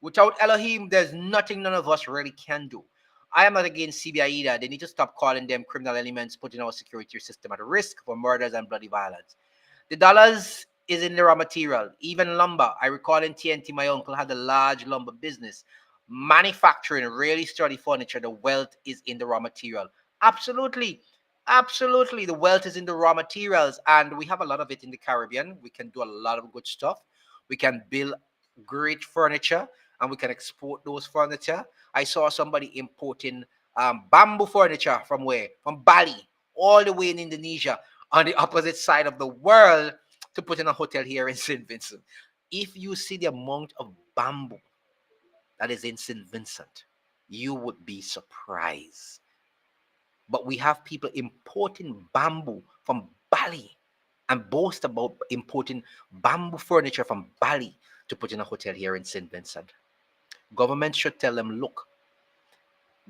without Elohim, there's nothing none of us really can do. I am not against CBI either. They need to stop calling them criminal elements, putting our security system at risk for murders and bloody violence. The dollars is in the raw material, even lumber. I recall in TNT, my uncle had a large lumber business. Manufacturing really sturdy furniture, the wealth is in the raw material. Absolutely. Absolutely. The wealth is in the raw materials, and we have a lot of it in the Caribbean. We can do a lot of good stuff. We can build great furniture and we can export those furniture. I saw somebody importing bamboo furniture from where? From Bali, all the way in Indonesia, on the opposite side of the world, to put in a hotel here in St. Vincent. If you see the amount of bamboo that is in St. Vincent, you would be surprised. But we have people importing bamboo from Bali and boast about importing bamboo furniture from Bali to put in a hotel here in St. Vincent. Government should tell them, look,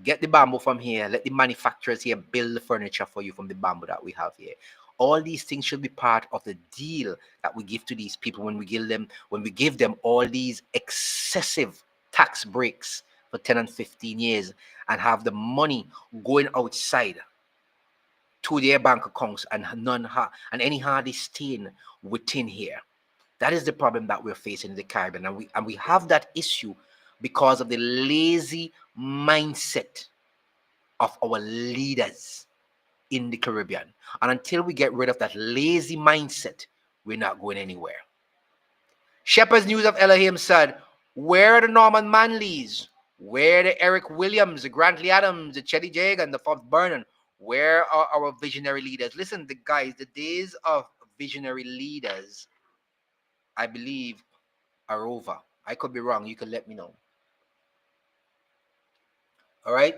get the bamboo from here. Let the manufacturers here build the furniture for you from the bamboo that we have here. All these things should be part of the deal that we give to these people when we give them all these excessive tax breaks for 10 and 15 years and have the money going outside to their bank accounts and and any hardy staying within here. That is the problem that we're facing in the Caribbean, and we have that issue because of the lazy mindset of our leaders in the Caribbean. And until we get rid of that lazy mindset, we're not going anywhere. Shepherd's News of Elohim said, where are the Norman Manleys? Where are the Eric Williams, the Grantley Adams, the Chetty Jagan, the Fox Burnham? Where are our visionary leaders? Listen, the guys, the days of visionary leaders, I believe, are over. I could be wrong. You can let me know. All right?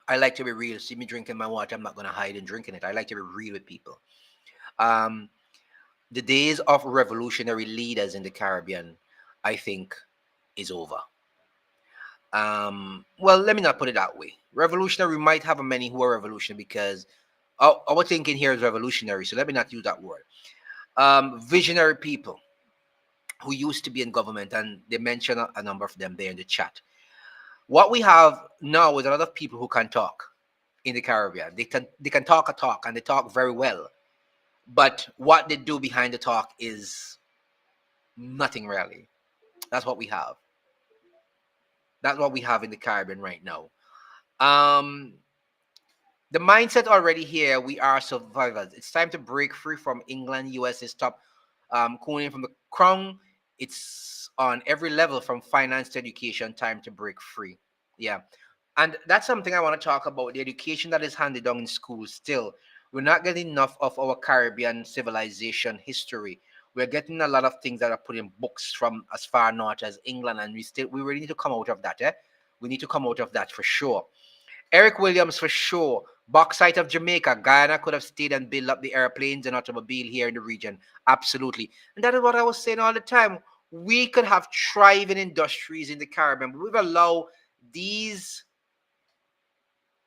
I like to be real. See me drinking my water. I'm not going to hide in drinking it. I like to be real with people. The days of revolutionary leaders in the Caribbean, I think, is over. Well, let me not put it that way. Revolutionary, we might have many who are revolutionary because our thinking here is revolutionary. So let me not use that word. Visionary people who used to be in government, and they mention a number of them there in the chat. What we have now is a lot of people who can talk in the Caribbean. They can talk a talk and they talk very well. But what they do behind the talk is nothing really. That's what we have. That's what we have in the Caribbean right now. The mindset already here, we are survivors. It's time to break free from England, USA, stop cooning from the crown. It's on every level from finance to education, time to break free. Yeah. And that's something I want to talk about, the education that is handed down in schools still. We're not getting enough of our Caribbean civilization history. We're getting a lot of things that are put in books from as far north as England, and we really need to come out of that. We need to come out of that for sure. Eric Williams for sure. Bauxite of Jamaica. Guyana could have stayed and built up the airplanes and automobile here in the region. Absolutely. And that is what I was saying all the time. We could have thriving industries in the Caribbean, but we've allowed these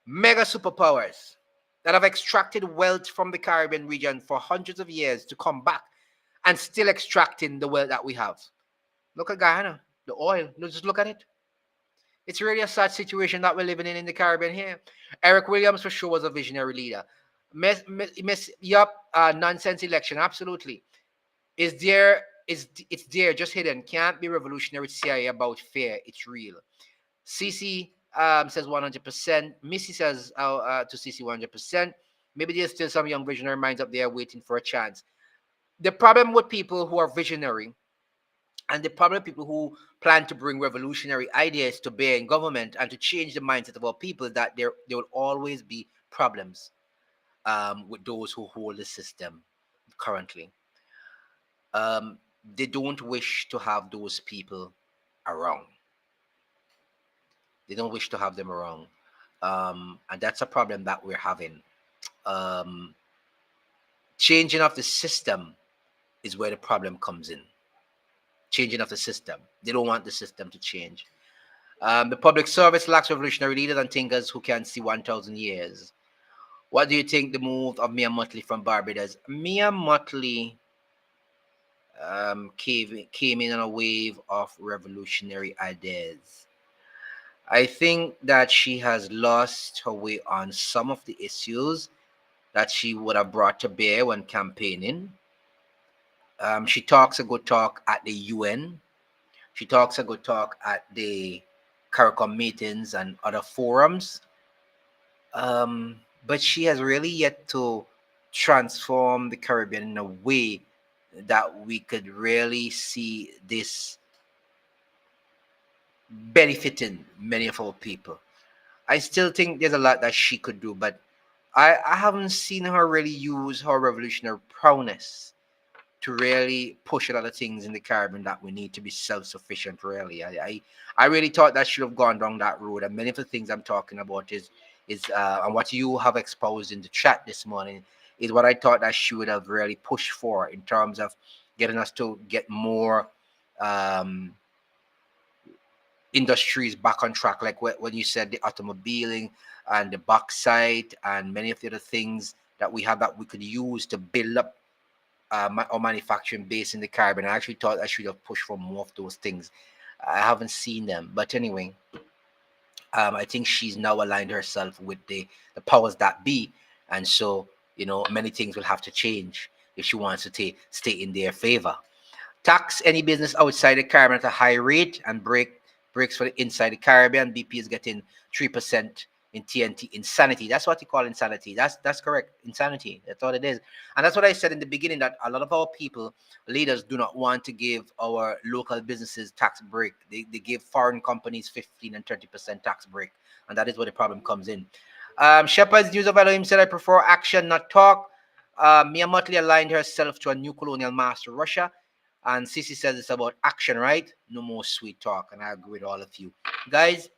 mega superpowers that have extracted wealth from the Caribbean region for hundreds of years to come back and still extracting the wealth that we have. Look at Guyana, the oil. Just look at it. It's really a sad situation that we're living in the Caribbean here. Eric Williams for sure was a visionary leader. Nonsense election, absolutely. It's there, just hidden. Can't be revolutionary with CIA about fear. It's real. CC says 100%. Missy says to CC 100%. Maybe there's still some young visionary minds up there waiting for a chance. The problem with people who are visionary and the problem with people who plan to bring revolutionary ideas to bear in government and to change the mindset of our people is that there will always be problems with those who hold the system currently. um, they don't wish to have those people around. They don't wish to have them around. And that's a problem that we're having. Um, Changing of the system is where the problem comes in. Changing of the system. They don't want the system to change. The public service lacks revolutionary leaders and thinkers who can see 1,000 years. What do you think the move of Mia Mottley from Barbados? Mia Mottley came in on a wave of revolutionary ideas. I think that she has lost her way on some of the issues that she would have brought to bear when campaigning. She talks a good talk at the UN. She talks a good talk at the CARICOM meetings and other forums. But she has really yet to transform the Caribbean in a way that we could really see this benefiting many of our people. I still think there's a lot that she could do, but I haven't seen her really use her revolutionary prowess to really push a lot of things in the Caribbean that we need to be self-sufficient. Really, I really thought that should have gone down that road. And many of the things I'm talking about is and what you have exposed in the chat this morning is what I thought that she would have really pushed for in terms of getting us to get more um, industries back on track. Like when you said the automobiling and the bauxite and many of the other things that we have that we could use to build up or manufacturing base in the Caribbean. I actually thought I should have pushed for more of those things. I haven't seen them, but anyway, I think she's now aligned herself with the powers that be, and so many things will have to change if she wants to stay in their favor. Tax any business outside the Caribbean at a high rate and breaks for the inside the Caribbean. BP is getting 3% in TNT. Insanity. That's what you call insanity. That's correct. Insanity. That's what it is. And that's what I said in the beginning, that a lot of our people, leaders, do not want to give our local businesses tax break. They give foreign companies 15 and 30% tax break. And that is where the problem comes in. Shepard's News of Elohim said, I prefer action, not talk. Mia Mottley aligned herself to a new colonial master, Russia. And Sissy says it's about action, right? No more sweet talk. And I agree with all of you. Guys,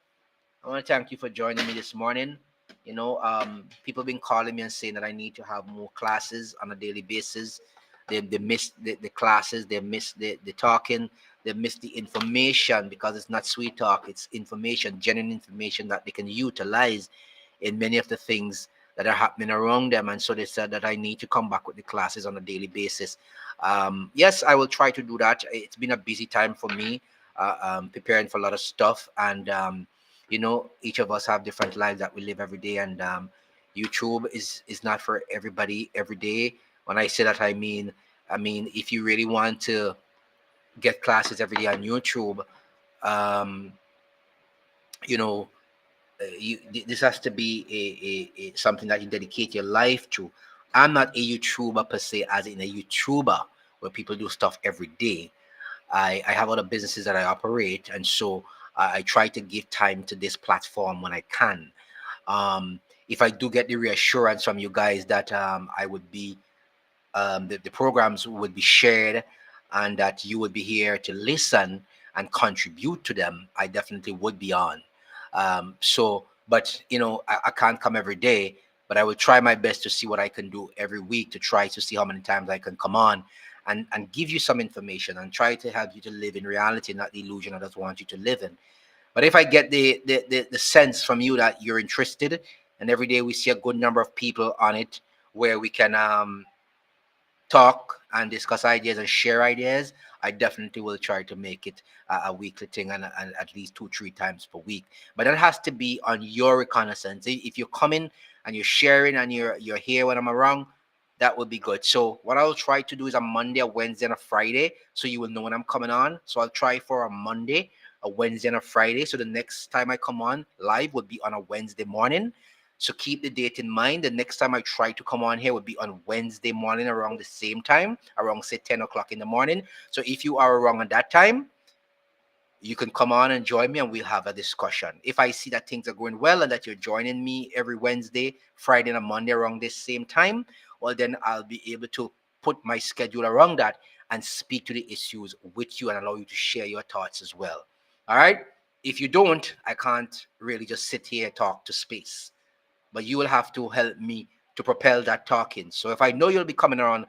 I want to thank you for joining me this morning. People been calling me and saying that I need to have more classes on a daily basis. They miss the classes, they miss the talking, they miss the information, because it's not sweet talk, it's information, genuine information that they can utilize in many of the things that are happening around them. And so they said that I need to come back with the classes on a daily basis. Yes, I will try to do that. It's been a busy time for me, preparing for a lot of stuff. And, each of us have different lives that we live every day. And YouTube is not for everybody every day. When I say that, I mean, if you really want to get classes every day on YouTube, um, you know, this has to be a something that you dedicate your life to. I'm not a YouTuber per se, as in a YouTuber where people do stuff every day. I have other businesses that I operate, and so I try to give time to this platform when I can. If I do get the reassurance from you guys that I would be the programs would be shared and that you would be here to listen and contribute to them, I definitely would be on. But I can't come every day, but I will try my best to see what I can do every week to try to see how many times I can come on and give you some information and try to help you to live in reality, not the illusion others want you to live in. But if I get the sense from you that you're interested, and every day we see a good number of people on it where we can talk and discuss ideas and share ideas, I definitely will try to make it a weekly thing, and at least 2-3 times per week. But that has to be on your reconnaissance. If you're coming and you're sharing and you're here when I'm around, that would be good. So what I'll try to do is a Monday, a Wednesday, and a Friday, so you will know when I'm coming on. So I'll try for a Monday, a Wednesday, and a Friday. So the next time I come on live would be on a Wednesday morning. So keep the date in mind. The next time I try to come on here would be on Wednesday morning around the same time, around say 10 o'clock in the morning. So if you are around at that time, you can come on and join me and we'll have a discussion. If I see that things are going well and that you're joining me every Wednesday, Friday, and Monday around this same time, well, then I'll be able to put my schedule around that and speak to the issues with you and allow you to share your thoughts as well. All right. If you don't, I can't really just sit here and talk to space, but you will have to help me to propel that talking. So if I know you'll be coming around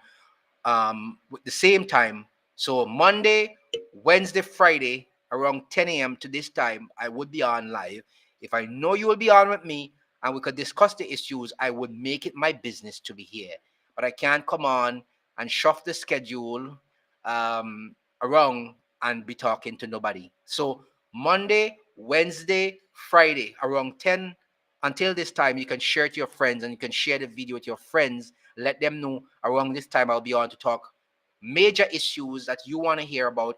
with the same time. So Monday, Wednesday, Friday, around 10 a.m. to this time, I would be on live. If I know you will be on with me and we could discuss the issues, I would make it my business to be here. But I can't come on and shuffle the schedule around and be talking to nobody. So Monday, Wednesday, Friday, around 10 until this time, you can share it to your friends and you can share the video with your friends. Let them know around this time I'll be on to talk major issues that you want to hear about,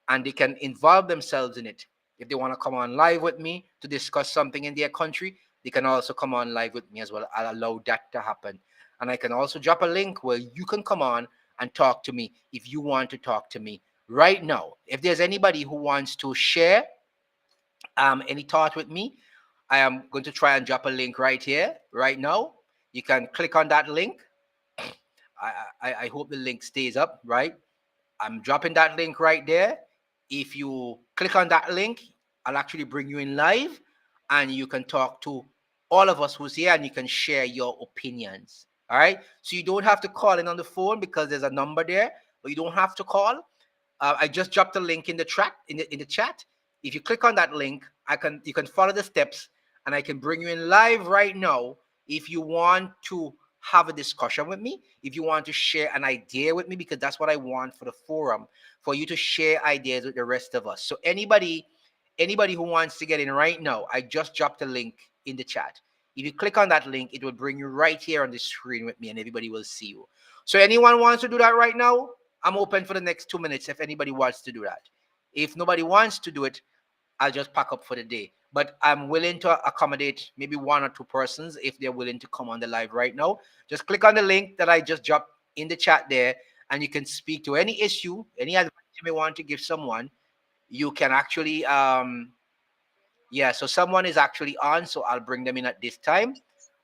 and they can involve themselves in it. If they want to come on live with me to discuss something in their country, they can also come on live with me as well. I'll allow that to happen. And I can also drop a link where you can come on and talk to me if you want to talk to me right now. If there's anybody who wants to share any thought with me, I am going to try and drop a link right here, right now. You can click on that link. I hope the link stays up, right? I'm dropping that link right there. If you click on that link, I'll actually bring you in live and you can talk to all of us who's here and you can share your opinions. All right. So you don't have to call in on the phone because there's a number there, but you don't have to call. I just dropped a link in the chat. If you click on that link, you can follow the steps, and I can bring you in live right now. If you want to have a discussion with me, if you want to share an idea with me, because that's what I want for the forum, for you to share ideas with the rest of us. So anybody who wants to get in right now, I just dropped a link in the chat. If you click on that link, it will bring you right here on the screen with me, and everybody will see you. So anyone wants to do that right now? I'm open for the next 2 minutes if anybody wants to do that. If nobody wants to do it, I'll just pack up for the day. But I'm willing to accommodate maybe one or two persons if they're willing to come on the live right now. Just click on the link that I just dropped in the chat there, and you can speak to any issue, any advice you may want to give someone. You can actually, yeah, so someone is actually on, so I'll bring them in at this time.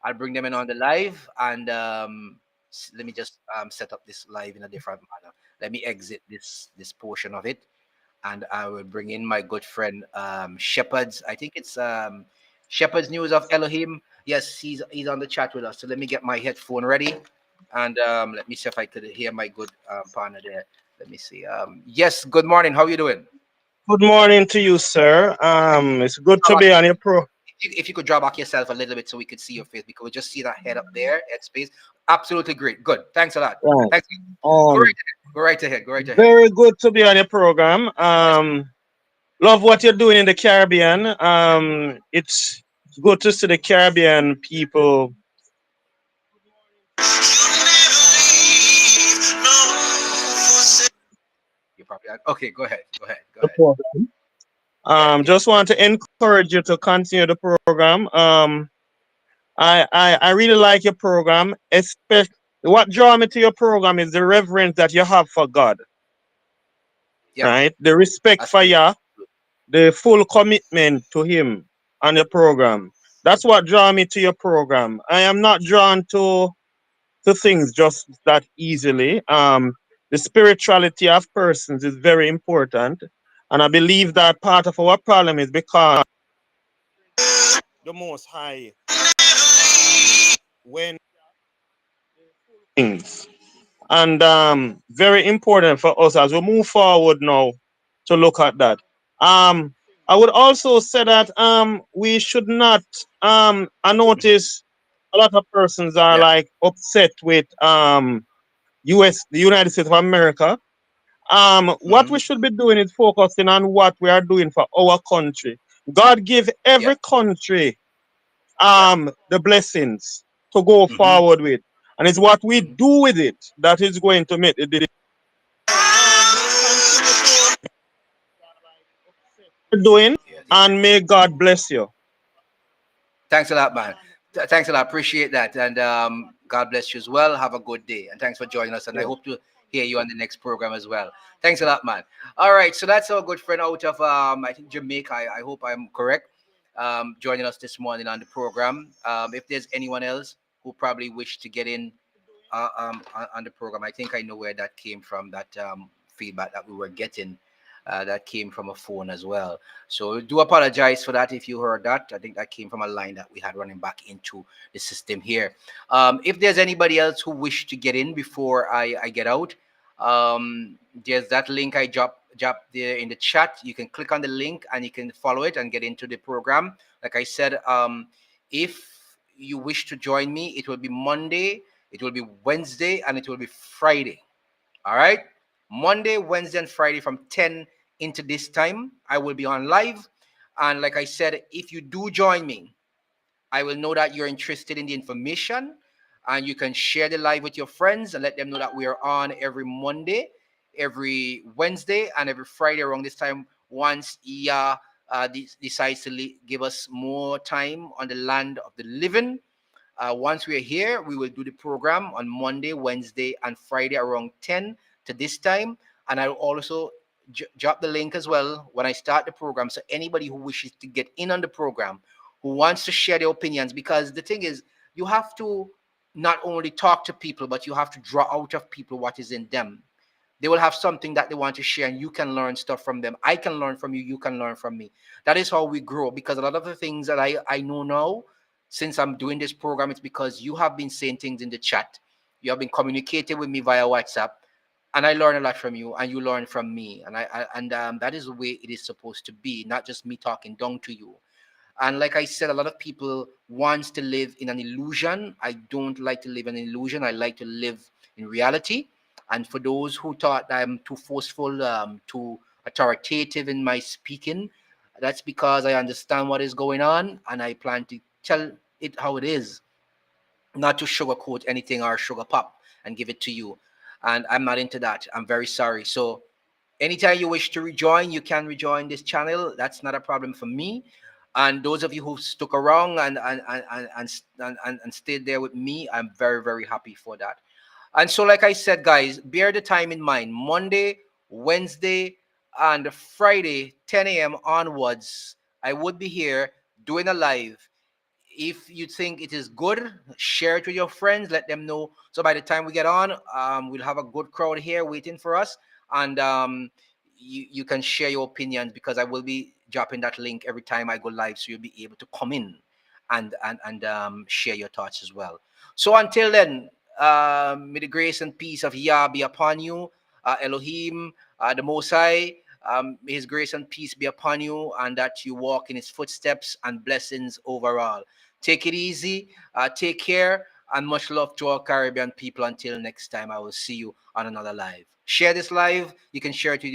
I'll bring them in on the live, and let me just set up this live in a different manner. Let me exit this portion of it, and I will bring in my good friend Shepherds. I think it's Shepherds News of Elohim. Yes, he's on the chat with us. So let me get my headphone ready, and let me see if I could hear my good partner there. Let me see. Yes, good morning. How are you doing? Good morning to you, sir. It's good to be on your pro. If you could draw back yourself a little bit so we could see your face, because we just see that head up there, head space. Absolutely great. Good. Thanks a lot. Right. Thanks. Go Um, right ahead. Go right ahead. Go right ahead. Very good to be on your program. Yes. Love what you're doing in the Caribbean. It's good to see the Caribbean people. You probably okay. Go ahead. Go ahead. Go The ahead. program. Yes. Yes. Just want to encourage you to continue the program. I really like your program. Especially what draw me to your program is the reverence that you have for God, Yep. right? The respect for Absolutely. Yah, the full commitment to Him on your program. That's what draw me to your program. I am not drawn to things just that easily. The spirituality of persons is very important, and I believe that part of our problem is because the Most High when things and very important for us as we move forward now to look at that. I would also say that we should not I Mhm. notice a lot of persons are Yeah. like upset with the United States of America. What Hmm. we should be doing is focusing on what we are doing for our country. God give Yeah. every country Yeah. the blessings to go Hmm. forward with. And it's what we Hmm. do with it that is going to make the difference. You're doing, Yes. Yes. and may God bless you. Thanks a lot, man. Thanks a lot. Appreciate that. And God bless you as well. Have a good day. And thanks for joining us. And I Yeah. hope to hear you on the next program as well. Thanks a lot, man. All right. So that's our good friend out of, I think, Jamaica. I hope I'm correct. Joining us this morning on the program. If there's anyone else who probably wish to get in on the program. I think I know where that came from. That feedback that we were getting, that came from a phone as well. So do apologize for that if you heard that. I think that came from a line that we had running back into the system here. If there's anybody else who wish to get in before I get out, there's that link I dropped there in the chat. You can click on the link and you can follow it and get into the program. Like I said, if you wish to join me, it will be Monday, it will be Wednesday, and it will be Friday. All right. Monday, Wednesday, and Friday from 10 into this time, I will be on live. And like I said, if you do join me, I will know that you're interested in the information, and you can share the live with your friends and let them know that we are on every Monday, every Wednesday, and every Friday around this time once Iya decides to give us more time on the land of the living. Once we're here, we will do the program on Monday, Wednesday, and Friday around 10 to this time. And I'll also drop the link as well when I start the program. So anybody who wishes to get in on the program, who wants to share their opinions, because the thing is, you have to not only talk to people, but you have to draw out of people what is in them. They will have something that they want to share, and you can learn stuff from them. I can learn from you, you can learn from me. That is how we grow, because a lot of the things that I know now, since I'm doing this program, it's because you have been saying things in the chat. You have been communicating with me via WhatsApp, and I learn a lot from you, and you learn from me. And that is the way it is supposed to be, not just me talking down to you. And like I said, a lot of people wants to live in an illusion. I don't like to live in an illusion. I like to live in reality. And for those who thought I'm too forceful, too authoritative in my speaking, that's because I understand what is going on, and I plan to tell it how it is, not to sugarcoat anything or sugar pop and give it to you. And I'm not into that. I'm very sorry. So anytime you wish to rejoin, you can rejoin this channel. That's not a problem for me. And those of you who stuck around and stayed there with me, I'm very, very happy for that. And so, like I said, guys, bear the time in mind. Monday, Wednesday, and Friday, 10 a.m. onwards, I would be here doing a live. If you think it is good, share it with your friends, let them know. So by the time we get on, we'll have a good crowd here waiting for us. And you can share your opinions, because I will be dropping that link every time I go live, so you'll be able to come in and share your thoughts as well. So until then, may the grace and peace of Yah be upon you, Elohim, the Most High. May His grace and peace be upon you, and that you walk in His footsteps, and blessings overall. Take it easy. Take care, and much love to all Caribbean people. Until next time, I will see you on another live. Share this live. You can share it with